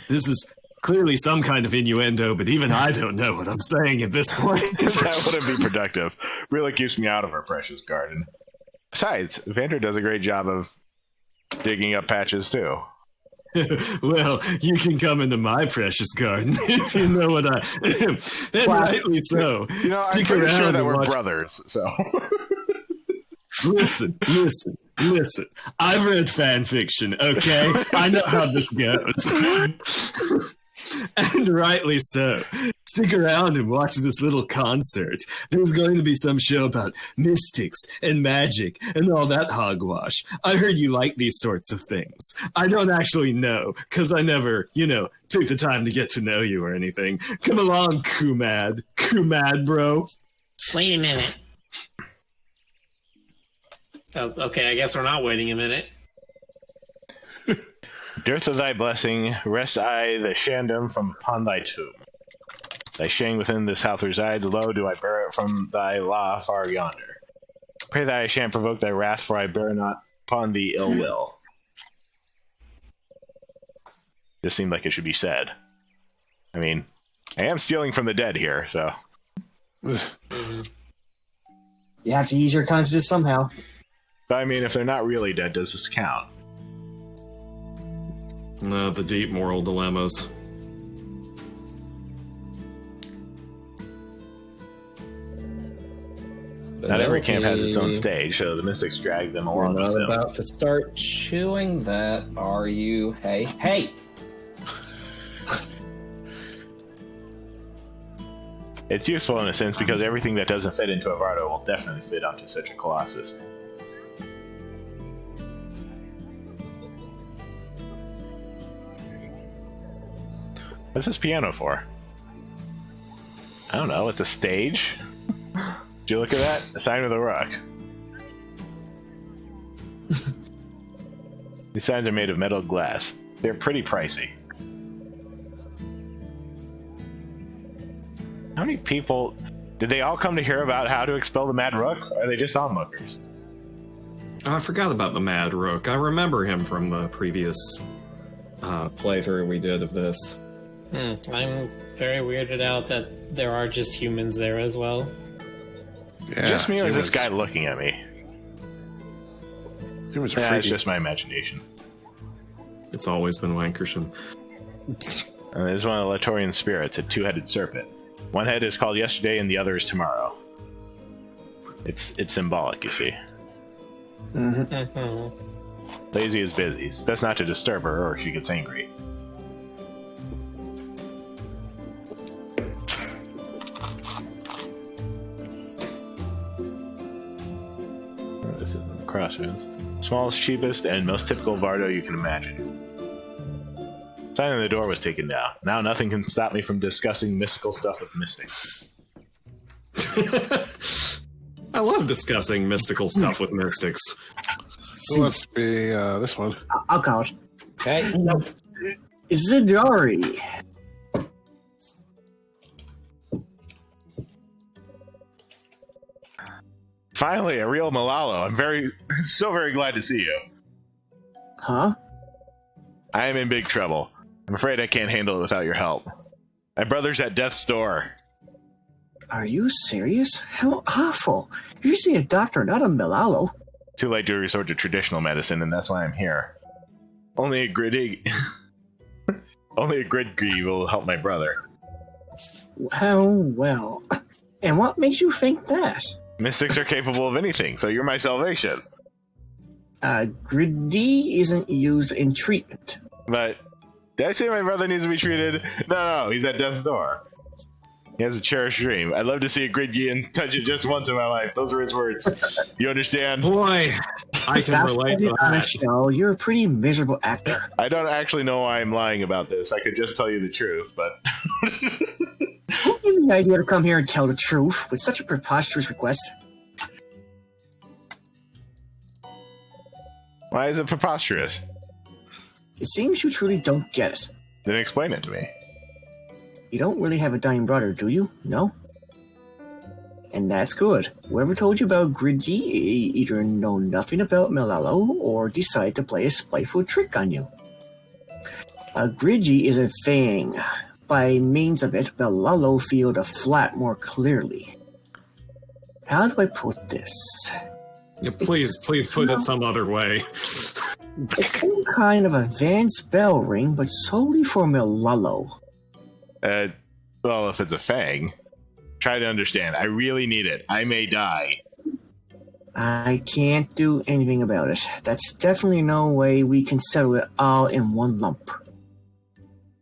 This is clearly some kind of innuendo, but even I don't know what I'm saying at this point. That wouldn't be productive. Really keeps me out of our precious garden. Besides, Vander does a great job of digging up patches too. Well, you can come into my precious garden if you know what I. And rightly so. You know, I'm pretty sure that we're brothers, so. Listen. I've read fan fiction, okay? I know how this goes. And rightly so. Stick around and watch this little concert. There's going to be some show about mystics and magic and all that hogwash. I heard you like these sorts of things. I don't actually know, because I never, took the time to get to know you or anything. Come along, Kumad. Kumad, bro. Wait a minute. Oh, okay, I guess we're not waiting a minute. Dearth of thy blessing, rest I the shandom from upon thy tomb. Thy shame within this house resides, lo, do I bear it from thy law far yonder. Pray that I shan't provoke thy wrath, for I bear not upon thee ill will. This seemed like it should be said. I mean, I am stealing from the dead here, so... You have to ease your conscience somehow. But I mean, if they're not really dead, does this count? No, the deep moral dilemmas. Not every camp has its own stage, so the mystics drag them along. We're not about to start chewing that, are you? Hey! It's useful in a sense because everything that doesn't fit into a Vardo will definitely fit onto such a Colossus. What's this piano for? I don't know, it's a stage? Did you look at that? A sign with a rock. These signs are made of metal glass. They're pretty pricey. How many people... Did they all come to hear about how to expel the Mad Rook? Or are they just onlookers? I forgot about the Mad Rook. I remember him from the previous playthrough we did of this. I'm very weirded out that there are just humans there as well. Yeah, just me, or is this guy looking at me? Humans are Yeah, freaky. it's just my imagination. It's always been Wankersham. There's one of the Latorian spirits, a two-headed serpent. One head is called yesterday, and the other is tomorrow. It's symbolic, you see. Lazy is busy. It's best not to disturb her, or she gets angry. crossroads. Smallest, cheapest, and most typical Vardo you can imagine. Sign on the door was taken down. Now nothing can stop me from discussing mystical stuff with mystics. I love discussing mystical stuff with mystics. It must be this one. I'll call it. Hey, Zidari. Finally, a real Malalo. I'm so very glad to see you. Huh? I am in big trouble. I'm afraid I can't handle it without your help. My brother's at death's door. Are you serious? How awful. You see a doctor, not a Milalo. Too late to resort to traditional medicine, and that's why I'm here. Only a Griddy will help my brother. Well. And what makes you think that? Mystics are capable of anything, so you're my salvation. Griddy isn't used in treatment. But did I say my brother needs to be treated? No, he's at death's door. He has a cherished dream. I'd love to see a Gridgy and touch it just once in my life. Those were his words. You understand? Boy, I can relate to On a that. show, you're a pretty miserable actor. I don't actually know why I'm lying about this. I could just tell you the truth, but... Who gave you the idea to come here and tell the truth with such a preposterous request? Why is it preposterous? It seems you truly don't get it. Then explain it to me. You don't really have a dying brother, do you? No? And that's good. Whoever told you about Gridgy either know nothing about Milalo or decide to play a spiteful trick on you. Gridgy is a thing. By means of it, Milalo feel the flat more clearly. How do I put this? Yeah, please put it some other way. It's some kind of advanced bell ring, but solely for Milalo. Well, if it's a fang, try to understand. I really need it. I may die. I can't do anything about it. That's definitely no way we can settle it all in one lump.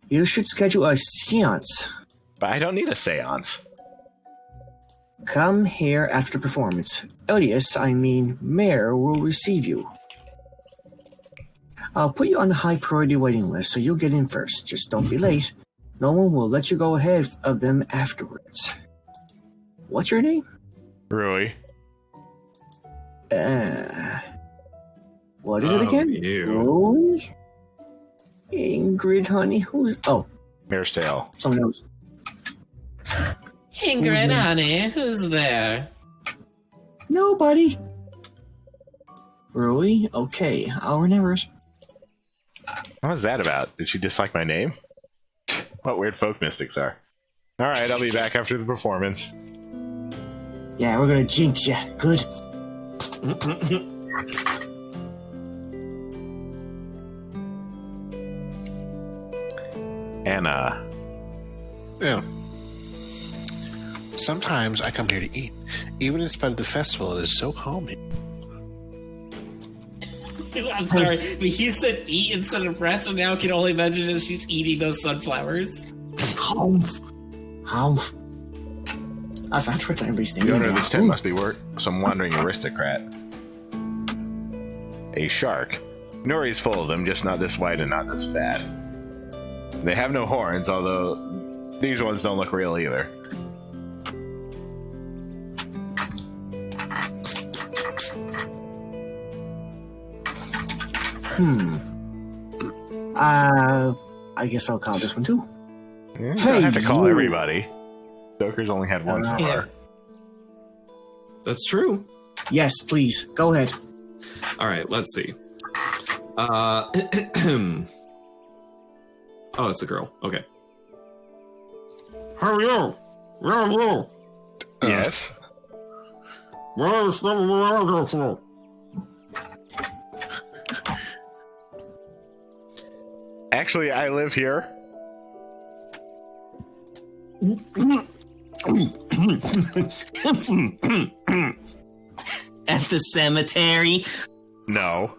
You should schedule a seance. But I don't need a seance. Come here after the performance. Mayor will receive you. I'll put you on the high priority waiting list so you'll get in first. Just don't be late. No one will let you go ahead of them afterwards. What's your name? Rui. What is it again? You. Rui? Ingrid, honey, who's... Oh, Mare's tail. someone else. Ingrid, honey, who's there? Nobody. Rui? Okay, I'll remember it. What was that about? Did she dislike my name? What weird folk mystics are. Alright, I'll be back after the performance. Yeah, we're gonna jinx ya. Good. Anna. Yeah. Sometimes I come here to eat. Even in spite of the festival, it is so calming. I'm sorry, but he said eat instead of rest, and now I can only imagine that she's eating those sunflowers. Humph. That's not for everybody's name. The owner of this tent must be some wandering aristocrat. A shark. Nori's full of them, just not this wide and not this fat. They have no horns, although these ones don't look real either. I guess I'll call this one too. You Hey, don't have to call you. everybody. Stoker's only had one so far. That's true. Yes, please. Go ahead. All right, let's see. Oh, it's a girl. Okay. How are you? Where are you? Yes. Where is the Actually, I live here. At the cemetery? No.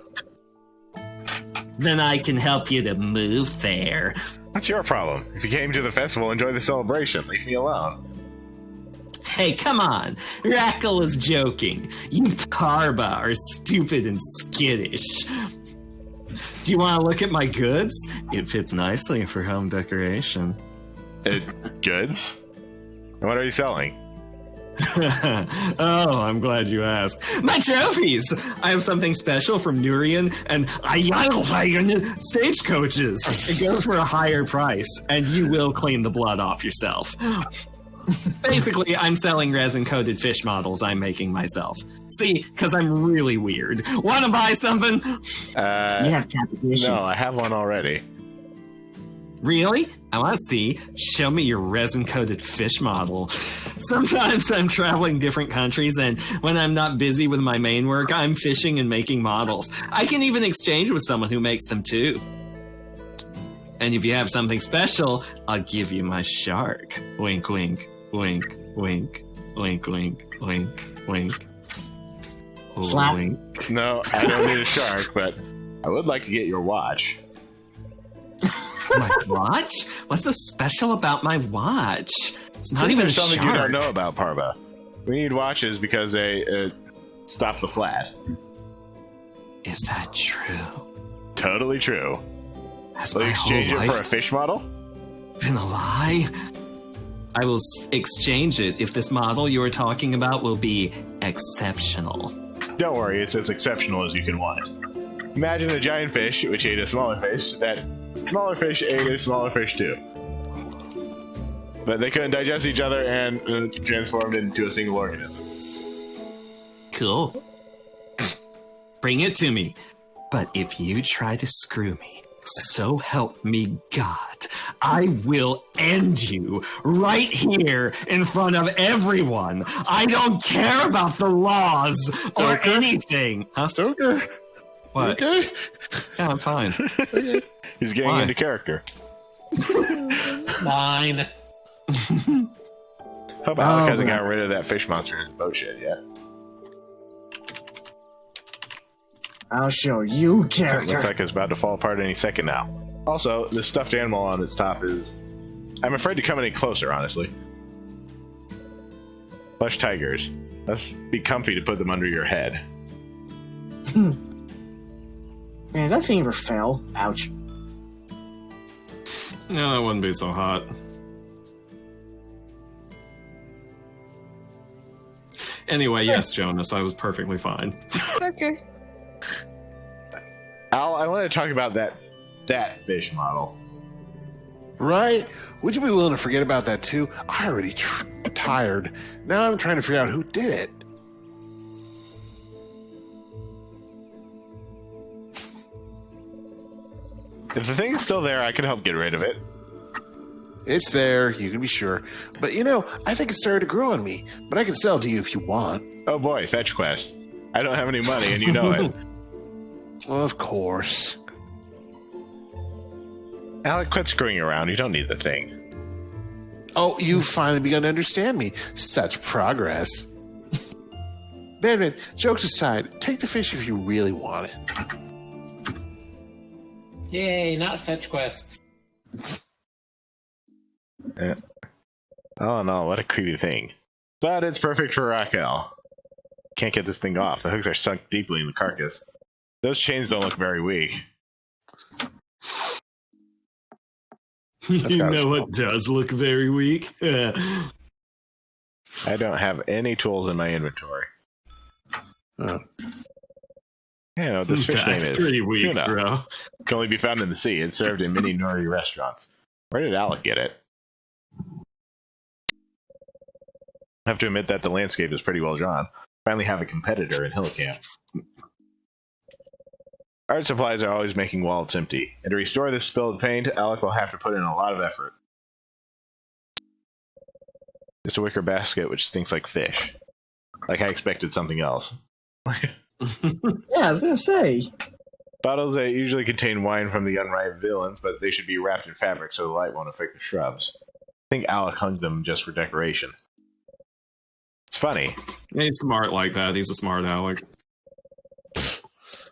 Then I can help you to move there. What's your problem? If you came to the festival, enjoy the celebration. Leave me alone. Hey, come on. Rackle is joking. You Parba are stupid and skittish. Do you want to look at my goods? It fits nicely for home decoration. Goods? What are you selling? Oh, I'm glad you asked. My trophies! I have something special from Nurian and Ayalhagen stagecoaches. It goes for a higher price, and you will clean the blood off yourself. Basically, I'm selling resin-coated fish models I'm making myself. See, because I'm really weird. Want to buy something? You have capitation. No, I have one already. Really? I want to see. Show me your resin-coated fish model. Sometimes I'm traveling different countries, and when I'm not busy with my main work, I'm fishing and making models. I can even exchange with someone who makes them too. And if you have something special, I'll give you my shark. Wink, wink, wink, wink, wink, wink, wink, wink. Slap. Wink. No, I don't need a shark, but I would like to get your watch. My watch? What's so special about my watch? It's not Since even a there's something shark. you don't know about Parba. We need watches because they stop the flat. Is that true? Totally true. Has Will you my exchange whole it for life a fish model? been a lie? I will exchange it if this model you are talking about will be exceptional. Don't worry, it's as exceptional as you can want. Imagine a giant fish which ate a smaller fish. That smaller fish ate a smaller fish too. But they couldn't digest each other and transformed into a single organism. Cool. Bring it to me. But if you try to screw me, so help me God, I will end you right here in front of everyone. I don't care about the laws or anything. Huh? Stoker, What? okay? Yeah, I'm fine. He's getting Why? into character. Mine. Hope Alec hasn't gotten rid of that fish monster in his boat shed yet. I'll show you Looks character. like it's about to fall apart any second now. Also, this stuffed animal on its top is... I'm afraid to come any closer, honestly. Plush tigers. Must be comfy to put them under your head. Man, that thing ever fell. Ouch. No, that wouldn't be so hot. Anyway, yes, Jonas, I was perfectly fine. Okay. Al, I want to talk about that fish model. Right? Would you be willing to forget about that too? I already tired. Now I'm trying to figure out who did it. If the thing is still there, I can help get rid of it. It's there, you can be sure. But I think it started to grow on me. But I can sell to you if you want. Oh boy, fetch quest. I don't have any money, and you know it. Of course. Alec, quit screwing around. You don't need the thing. Oh, you've finally begun to understand me. Such progress. Man, jokes aside, take the fish if you really want it. Yay, not fetch quests. Oh no, what a creepy thing. But it's perfect for Raquel. Can't get this thing off. The hooks are sunk deeply in the carcass. Those chains don't look very weak. You know what does look very weak? I don't have any tools in my inventory. Oh. This fish name That's is pretty weak, tuna. bro. Can only be found in the sea. It's served in many nori restaurants. Where did Alec get it? I have to admit that the landscape is pretty well drawn. Finally have a competitor in Hillicamp. Art supplies are always making wallets empty, and to restore this spilled paint, Alec will have to put in a lot of effort. Just a wicker basket which stinks like fish. Like I expected something else. Yeah, I was gonna say. Bottles that usually contain wine from the unripe villains, but they should be wrapped in fabric so the light won't affect the shrubs. I think Alec hung them just for decoration. It's funny. He's smart like that. He's a smart Alec.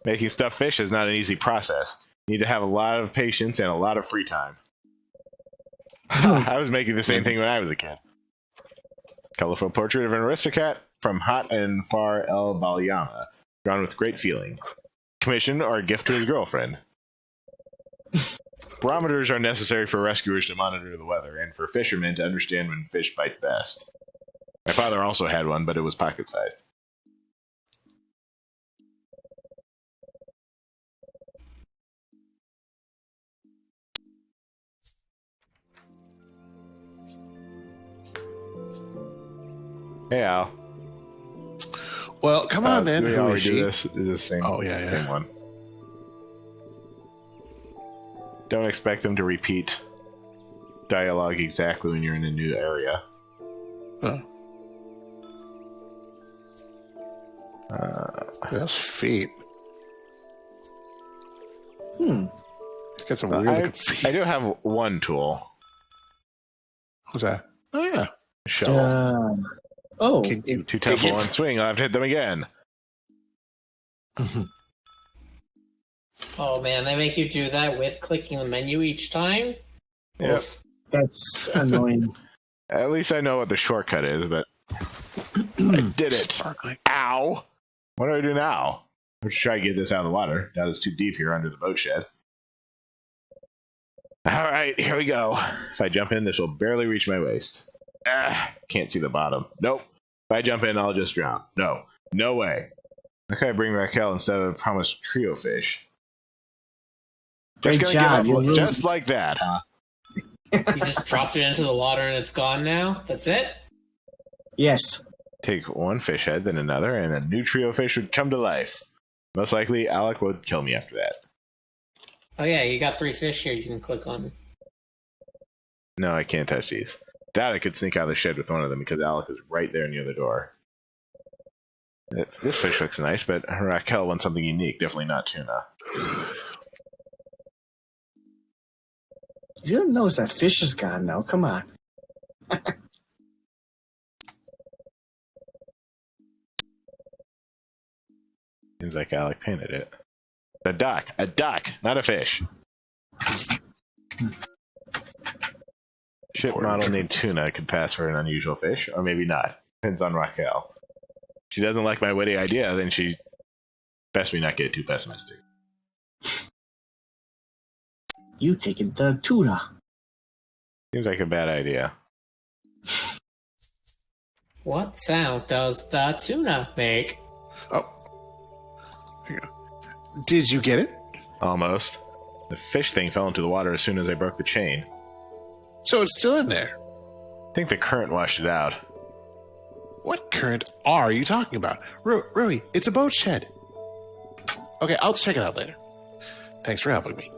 Making stuffed fish is not an easy process. You need to have a lot of patience and a lot of free time. I was making the same thing when I was a kid. Colorful portrait of an aristocrat from hot and far El Balyama, drawn with great feeling. Commission or a gift to his girlfriend. Barometers are necessary for rescuers to monitor the weather and for fishermen to understand when fish bite best. My father also had one, but it was pocket-sized. Hey, Al. Well, come on, then. Do we Who already is do she? this? Is this the same? Oh, yeah. Same one. Don't expect them to repeat dialogue exactly when you're in a new area. Oh. That's feet. He's got some weird looking feet. I do have one tool. What's that? Oh, yeah. Shovel. Can you Two dig temple, it? one swing. I'll have to hit them again. Oh man, they make you do that with clicking the menu each time? Yep. Oof. That's annoying. At least I know what the shortcut is, but I did it. Sparkling. Ow! What do I do now? Let's try to get this out of the water. Now it's too deep here under the boat shed. Alright, here we go. If I jump in, this will barely reach my waist. Can't see the bottom. Nope. If I jump in, I'll just drown. No. No way. Okay, I bring Raquel instead of the promised trio fish. Just Great gonna job. give up You're just like that, huh? You just dropped it into the water and it's gone now? That's it? Yes. Take one fish head, then another, and a new trio fish would come to life. Most likely, Alec would kill me after that. Oh yeah, you got 3 fish here you can click on. No, I can't touch these. Doubt I could sneak out of the shed with one of them because Alec is right there near the door. This fish looks nice, but Raquel wants something unique. Definitely not tuna. You didn't notice that fish is gone now. Come on. Seems like Alec painted it. A duck, not a fish. Ship model named Tuna could pass for an unusual fish, or maybe not. Depends on Raquel. If she doesn't like my witty idea, then she best me not get too pessimistic. You taking the tuna. Seems like a bad idea. What sound does the tuna make? Oh. Here you go. Did you get it? Almost. The fish thing fell into the water as soon as I broke the chain. So it's still in there. I think the current washed it out. What current are you talking about? Rui, it's a boat shed. Okay, I'll check it out later. Thanks for helping me.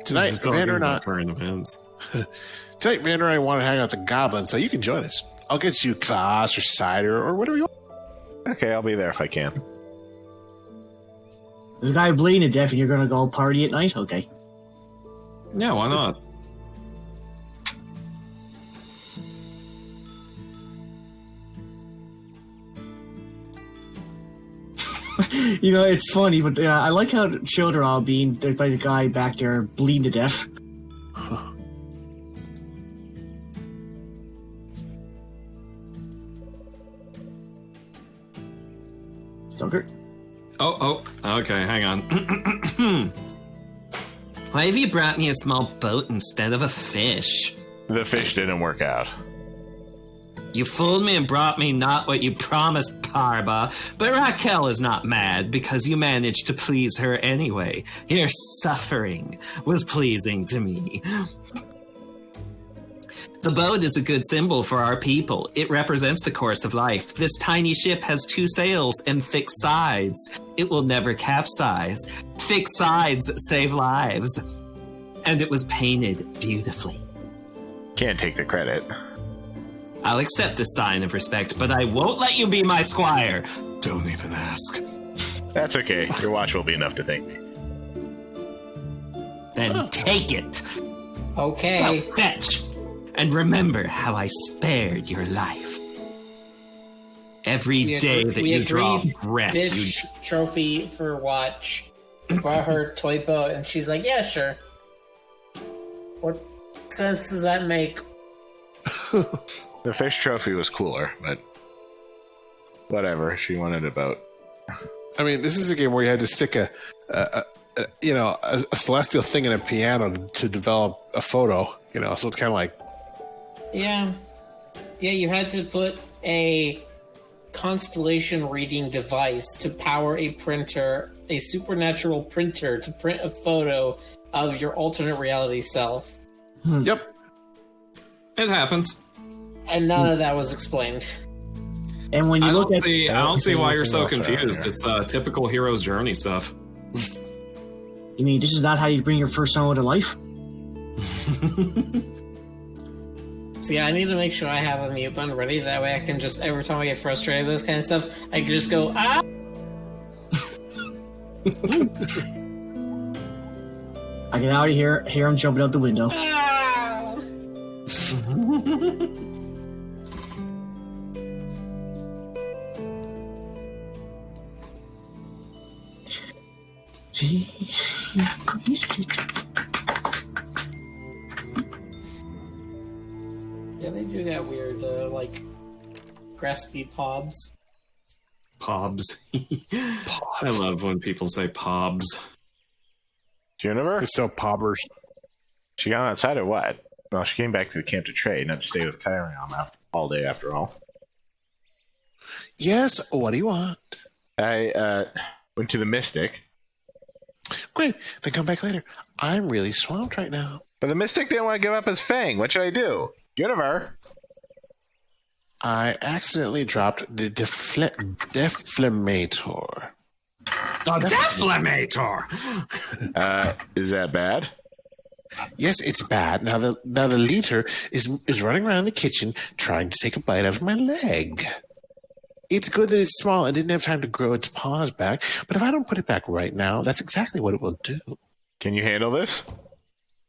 Tonight, Just Vander talking and I... about current events. Tonight, Vander and I want to hang out with the goblin, so you can join us. I'll get you kvass or cider or whatever you want. Okay, I'll be there if I can. There's a guy bleeding to death and you're gonna go party at night? Okay. Yeah, why not? You know, it's funny, but I like how children are all being by the guy back there bleeding to death. Stoker? Oh, okay, hang on. Why have you brought me a small boat instead of a fish? The fish didn't work out. You fooled me and brought me not what you promised, Parba. But Raquel is not mad because you managed to please her anyway. Your suffering was pleasing to me. The boat is a good symbol for our people. It represents the course of life. This tiny ship has 2 sails and thick sides. It will never capsize. Thick sides save lives. And it was painted beautifully. Can't take the credit. I'll accept this sign of respect, but I won't let you be my squire. Don't even ask. That's okay. Your watch will be enough to thank me. Then take it. Okay. Go fetch. And remember how I spared your life. Every day that you draw breath, Bitch trophy for watch. Bought her toy boat, and she's like, "Yeah, sure." What sense does that make? The fish trophy was cooler, but whatever. She wanted a boat. I mean, this is a game where you had to stick a celestial thing in a piano to develop a photo. So it's kind of like, Yeah, you had to put a constellation reading device to power a printer, a supernatural printer, to print a photo of your alternate reality self. Yep. It happens. And none of that was explained. And when you I look don't at see. I don't see why you're so Anything else around confused. here? It's typical hero's journey stuff. you mean this is not how you bring your first son to life? See, I need to make sure I have a mute button ready. That way I can just, every time I get frustrated with this kind of stuff, I can just go, ah! I can already hear him jumping out the window. Ah! Yeah, they do that weird, graspy pobs. Pobs. I love when people say pobs. Juniper? it's so poppers. She gone outside or what? Well, she came back to the camp to trade, not to stay with Kyrian all day after all. Yes, what do you want? I went to the Mystic, Great, then come back later. I'm really swamped right now. but the Mystic didn't want to give up his fang. What should I do? Juniper? I accidentally dropped the deflamator. The Deflamator! Is that bad? Yes, it's bad. Now the leader is running around the kitchen trying to take a bite out of my leg. It's good that it's small and didn't have time to grow its paws back, but if I don't put it back right now, that's exactly what it will do. Can you handle this? Is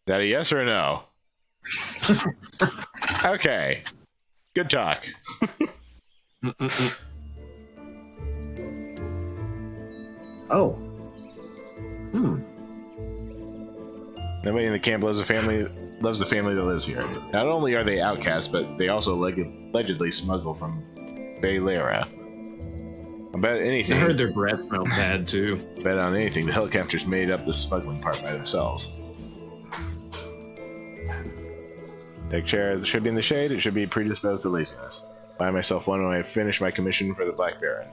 that a yes or a no? Okay. Good talk. Oh. Nobody in the camp loves the family that lives here. Not only are they outcasts, but they also allegedly smuggle from Baylera. I bet I anything. heard their breath smelled bad too. Bet on anything, the helicopters made up the smuggling part by themselves. Deck chair should be in the shade. It should be predisposed to laziness. Buy myself one when I finish my commission for the Black Baron.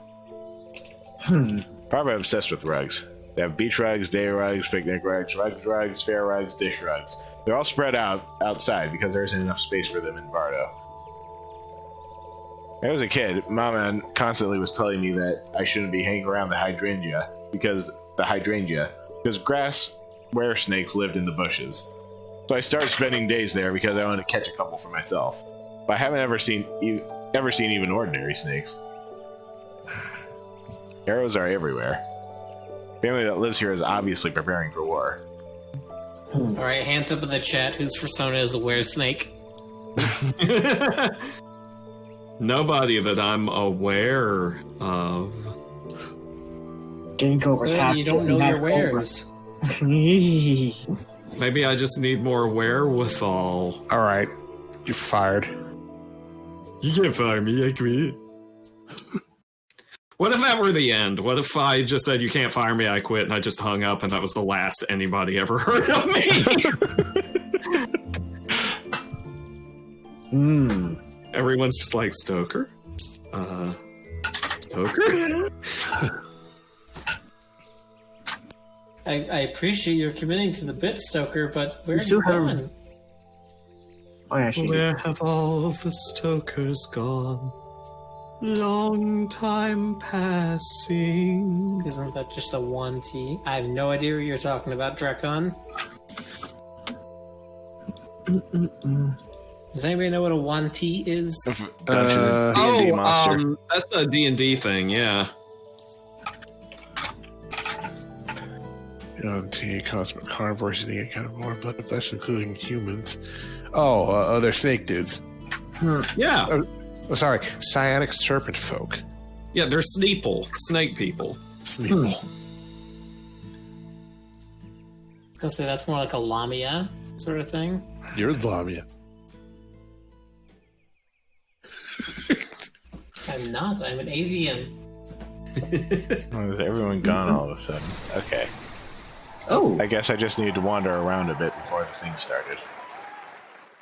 Probably obsessed with rugs. They have beach rugs, day rugs, picnic rugs, rugs, fair rugs, dish rugs. They're all spread out outside because there isn't enough space for them in Bardo. When I was a kid, Mama constantly was telling me that I shouldn't be hanging around the hydrangea because grass were snakes lived in the bushes. So I started spending days there because I wanted to catch a couple for myself. But I haven't ever seen even ordinary snakes. Arrows are everywhere. The family that lives here is obviously preparing for war. Alright, hands up in the chat. Whose persona is a were-snake? Nobody that I'm aware of. Game Cobra's Good, happy. you don't know your wares. Maybe I just need more wherewithal. All right, you're fired. You can't fire me, I quit. What if that were the end? What if I just said, you can't fire me, I quit, and I just hung up, and that was the last anybody ever heard of me? Everyone's just like, Stoker? Stoker? I appreciate your committing to the bit, Stoker, but where are still you have- going? Oh, yeah, she Where have all the Stokers gone? Long time passing. Isn't that just a 1T? I have no idea what you're talking about, Drakon. Does anybody know what a 1T is? D&D monster. That's a D&D thing, yeah. Cosmic carnivores eating a kind of more blood and flesh, including humans. Oh, they're snake dudes. Yeah. Oh, sorry, psionic serpent folk. Yeah, they're Sneeple, snake people. Sneeple. I was gonna say that's more like a Lamia sort of thing. You're Lamia. I'm not. I'm an avian. Is everyone gone all of a sudden? Okay. Oh, I guess I just needed to wander around a bit before the thing started.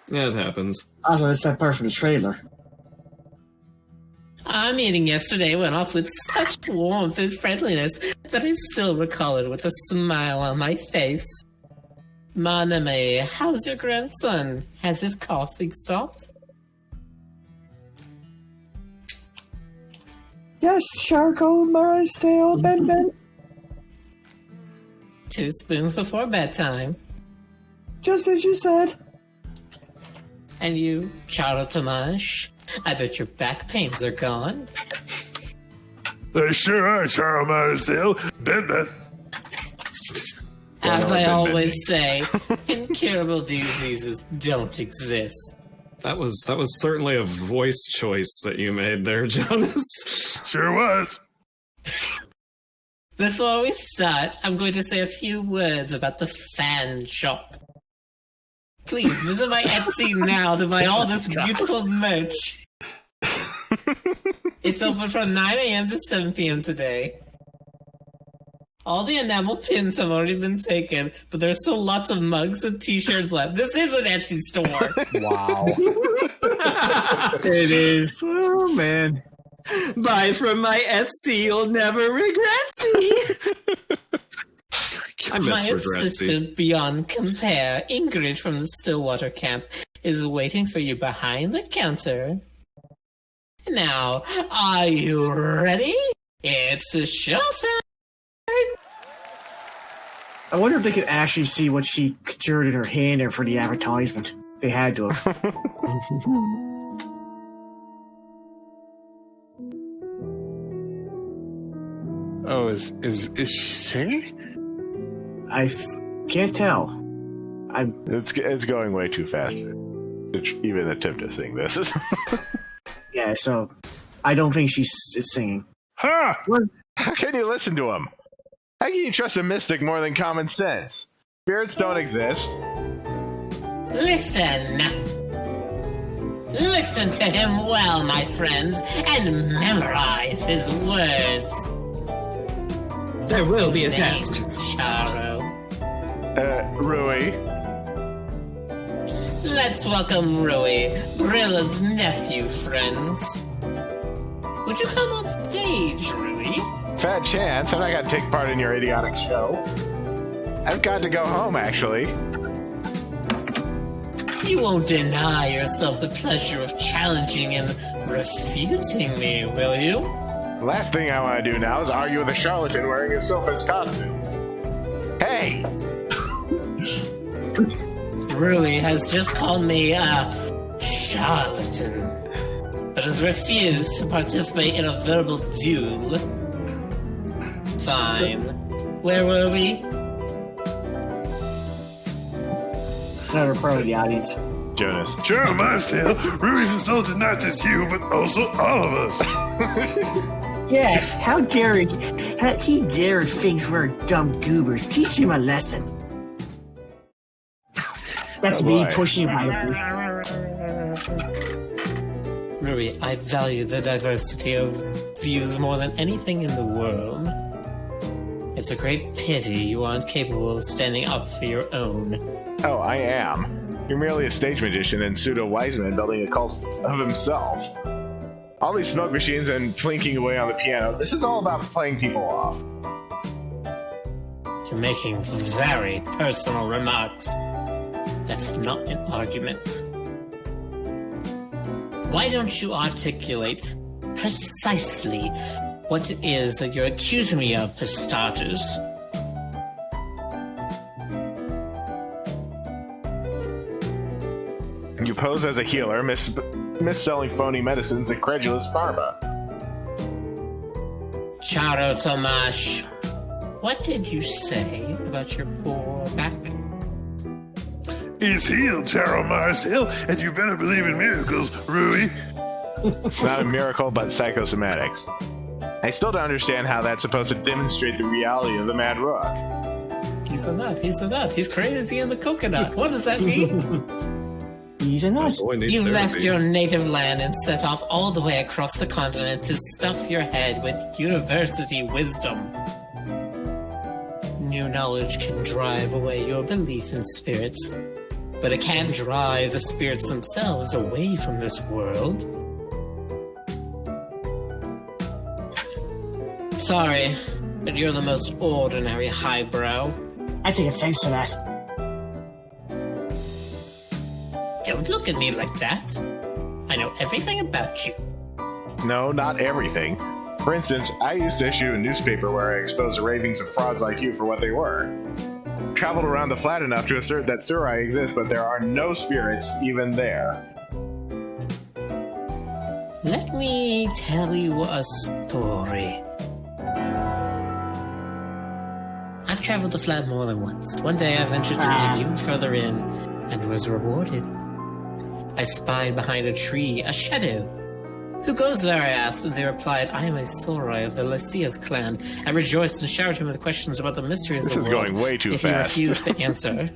Yeah, it happens. also, that's that part from the trailer. Our meeting yesterday went off with such warmth and friendliness that I still recall it with a smile on my face. Mon ami, how's your grandson? Has his coughing stopped? Yes, charcoal, my stale, Ben. 2 spoons before bedtime. Just as you said. And you, Charo Tomash, I bet your back pains are gone. They sure are, Charles Marsdale. Ben. As no, I I've been always say, incurable diseases don't exist. That was certainly a voice choice that you made there, Jonas. Sure was. Before we start, I'm going to say a few words about the fan shop. Please visit my Etsy now to buy all this beautiful merch. It's open from 9 a.m. to 7 p.m. today. All the enamel pins have already been taken, but there's still lots of mugs and t-shirts left. This is an Etsy store. Wow. It is. Oh, man. Buy from my Etsy, you'll never regret it. I miss My Regretsy. assistant beyond compare, Ingrid from the Stillwater camp, is waiting for you behind the counter. Now, are you ready? It's a showtime! I wonder if they could actually see what she conjured in her hand there for the advertisement. They had to have. Oh, is she singing? Can't tell. It's going way too fast to even attempt to sing this. Yeah, so I don't think she's singing. Ha! How can you listen to him? How can you trust a mystic more than common sense? Spirits don't exist. Listen! Listen to him well, my friends, and memorize his words. There will be a Name, test. Charo. Rui. Let's welcome Rui, Brilla's nephew, friends. Would you come on stage, Rui? Fat chance. I'm not going to take part in your idiotic show. I've got to go home, actually. You won't deny yourself the pleasure of challenging and refuting me, will you? The last thing I want to do now is argue with a charlatan wearing a sofa's costume. Hey! Rui has just called me a charlatan, but has refused to participate in a verbal duel. Fine. Where were we? Another part of the audience. Jonas. Charles Marsdale, Ruby's insulted not just you, but also all of us. Yes, how dare he? He dared figs were dumb goobers. Teach him a lesson. That's Oh, me boy. pushing my. Rui, I value the diversity of views more than anything in the world. It's a great pity you aren't capable of standing up for your own. Oh, I am. You're merely a stage magician and pseudo-wise man building a cult of himself. All these smoke machines and plinking away on the piano, this is all about playing people off. You're making very personal remarks. That's not an argument. Why don't you articulate precisely what it is that you're accusing me of, for starters? You pose as a healer, mis-selling phony medicines and credulous pharma. Charo Tomash, what did you say about your poor back? He's healed, Charles Marsdale, and you better believe in miracles, Rui. It's not a miracle, but psychosomatics. I still don't understand how that's supposed to demonstrate the reality of the Mad Rook. He's a nut, he's crazy in the coconut. What does that mean? He's a nut. Boy needs You left therapy. your native land and set off all the way across the continent to stuff your head with university wisdom. New knowledge can drive away your belief in spirits, but it can't drive the spirits themselves away from this world. Sorry, but you're the most ordinary highbrow. I take offense to that. Don't look at me like that. I know everything about you. No, not everything. For instance, I used to issue a newspaper where I exposed the ravings of frauds like you for what they were. Traveled around the flat enough to assert that Surai exists, but there are no spirits even there. Let me tell you a story. I've traveled the flat more than once. One day I ventured to dig even further in and was rewarded. I spied behind a tree a shadow. Who goes there, I asked, and they replied, I am a Sorai of the Lycias clan. I rejoiced and showered him with questions about the mysteries This of is the world. going way too Yet fast. he refused to answer.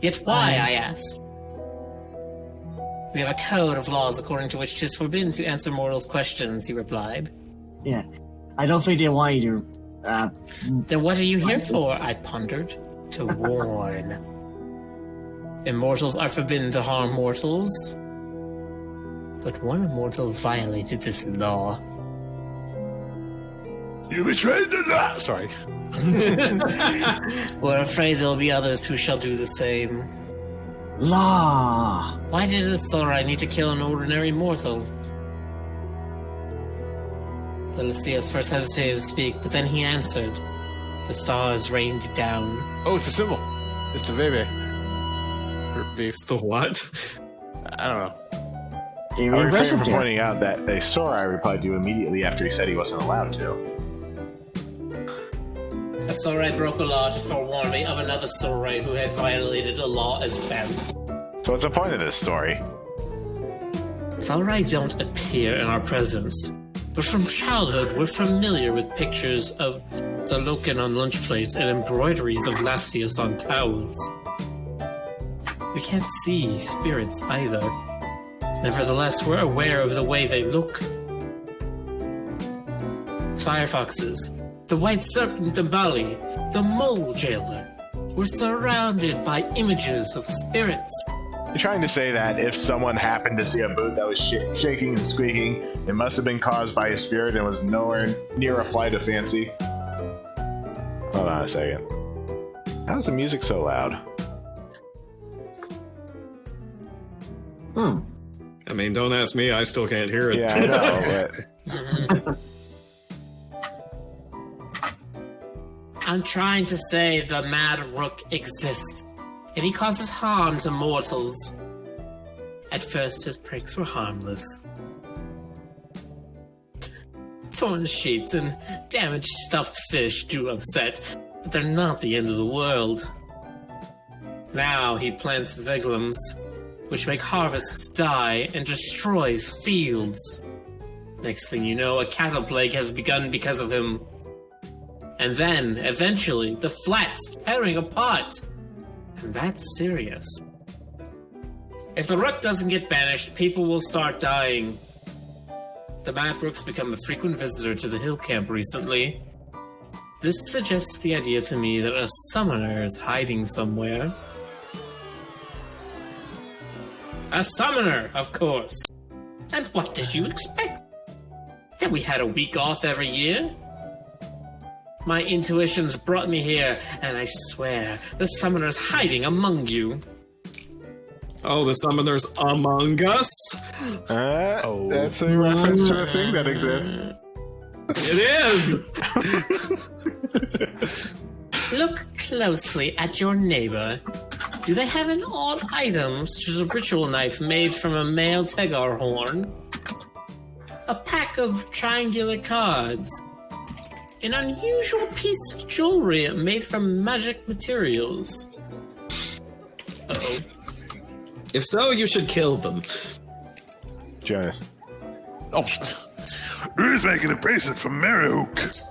Yet why, I asked. We have a code of laws according to which 'tis forbidden to answer mortals' questions, he replied. Yeah. I don't think they want you to, Then what are you here for? I pondered. To warn. Immortals are forbidden to harm mortals. But one immortal violated this law. You betrayed the law. Sorry. We're afraid there'll be others who shall do the same. law. Why did a Sorai need to kill an ordinary mortal? The Lycias first hesitated to speak, but then he answered. The stars rained down. Oh, it's a symbol. It's the Vebe. Or V. It's the what? I don't know. They I were refrain aggressive from there. pointing out that a Sorai replied to you immediately after he said he wasn't allowed to. A Sorai broke a law to forewarn me of another Sorai who had violated a law as them. So what's the point of this story? Sorai don't appear in our presence, but from childhood we're familiar with pictures of Salokin on lunch plates and embroideries of Lycias on towels. We can't see spirits either. Nevertheless, we're aware of the way they look. Firefoxes, the white serpent Bali, the mole jailer. We're surrounded by images of spirits. You're trying to say that if someone happened to see a boot that was shaking and squeaking, it must have been caused by a spirit and was nowhere near a flight of fancy? Hold on a second. How's the music so loud? I mean, don't ask me. I still can't hear it. Yeah, I know, but I'm trying to say the Mad Rook exists, and he causes harm to mortals. At first, his pranks were harmless. Torn sheets and damaged stuffed fish do upset, but they're not the end of the world. Now he plants vigilums, which make harvests die and destroys fields. Next thing you know, a cattle plague has begun because of him. And then, eventually, the flat's tearing apart. And that's serious. If the Rook doesn't get banished, people will start dying. The Mad Rook's become a frequent visitor to the hill camp recently. This suggests the idea to me that a summoner is hiding somewhere. A summoner, of course. And what did you expect? That we had a week off every year? My intuitions brought me here, and I swear, the summoner's hiding among you. Oh, the summoner's among us? that's a reference to a thing that exists. It is! Look closely at your neighbor. Do they have an odd item, such as a ritual knife made from a male Tegar horn? A pack of triangular cards? An unusual piece of jewelry made from magic materials? Uh-oh. If so, you should kill them. Jonas. Oh, Who's making a bracelet from Maryhook?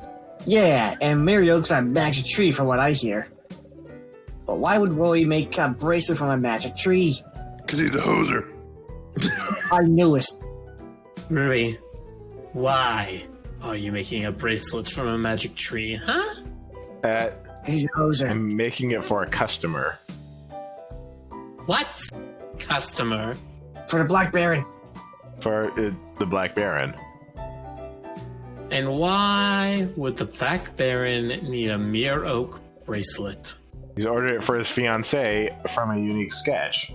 Yeah, and Mary Oak's a magic tree from what I hear. But why would Roy make a bracelet from a magic tree? because he's a hoser. I knew it. Ruby, why are you making a bracelet from a magic tree, huh? He's a hoser. I'm making it for a customer. What? Customer. For the Black Baron. For the Black Baron. And why would the Black Baron need a mere oak bracelet? He's ordered it for his fiancée from a unique sketch.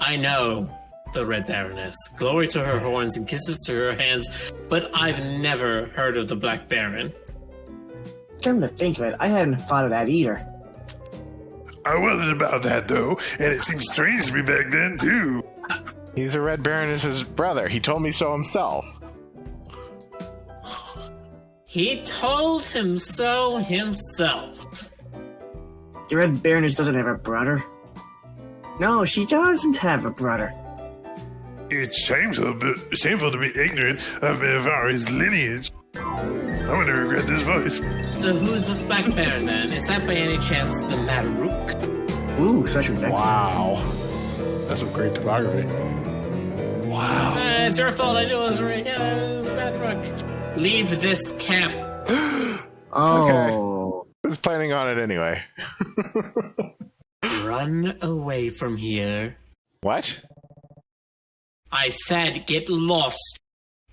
I know the Red Baroness. Glory to her horns and kisses to her hands, but I've never heard of the Black Baron. Come to think of it, I hadn't thought of that either. I wondered about that, though, and it seemed strange to me back then, too. He's a Red Baroness's brother. He told me so himself. He told him so himself. The Red Baroness doesn't have a brother. No, she doesn't have a brother. It's shameful to be ignorant of Mevari's lineage. I'm going to regret this voice. So who's this Black Baron then? Is that by any chance the Madrook? Ooh, special effects. Wow. That's some great topography. Wow. It's your fault. I knew it was Rick. It's Madrook. Leave this camp. Oh. I was planning on it anyway. Run away from here. What? I said get lost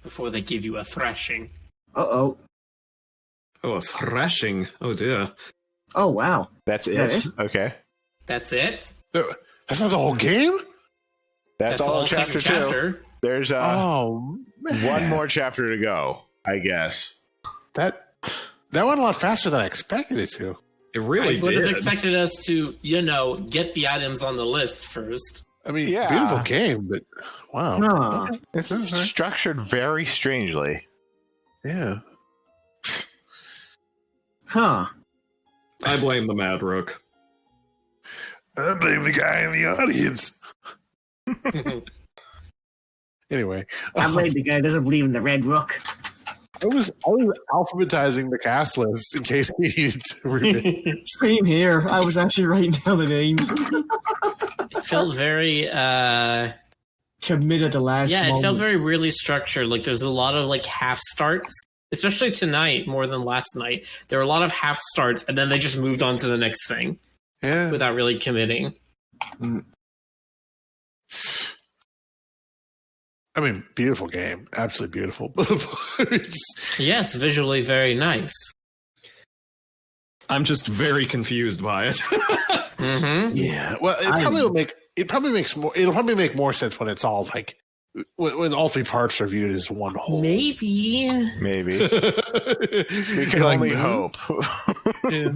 before they give you a thrashing. Uh-oh. Oh, a thrashing. Oh, dear. Oh, wow. That's Is it? that it? Okay. That's it? That's not the whole game? That's all chapter 2. There's Oh, man. one more chapter to go, I guess. That went a lot faster than I expected it to. It really I would have did. expected us to, get the items on the list first. I mean, Yeah. beautiful game, but wow. Huh. It's structured very strangely. Yeah. Huh. I blame the Mad Rook. I blame the guy in the audience. Anyway, I blame the guy who doesn't believe in the Red Rook. I was alphabetizing the cast list in case we needed to read. Same here. I was actually writing down the names. It felt very, Committed the last it moment. felt very really structured. Like there's a lot of half starts, especially tonight more than last night. There were a lot of half starts, and then they just moved on to the next thing Yeah. without really committing. I mean, beautiful game. Absolutely beautiful. Yes, visually very nice. I'm just very confused by it. Mm-hmm. Yeah. Well, it'll probably make more sense when it's all when all three parts are viewed as one whole. Maybe. Maybe. We can You're like, only "Hmm?" hope. Yeah.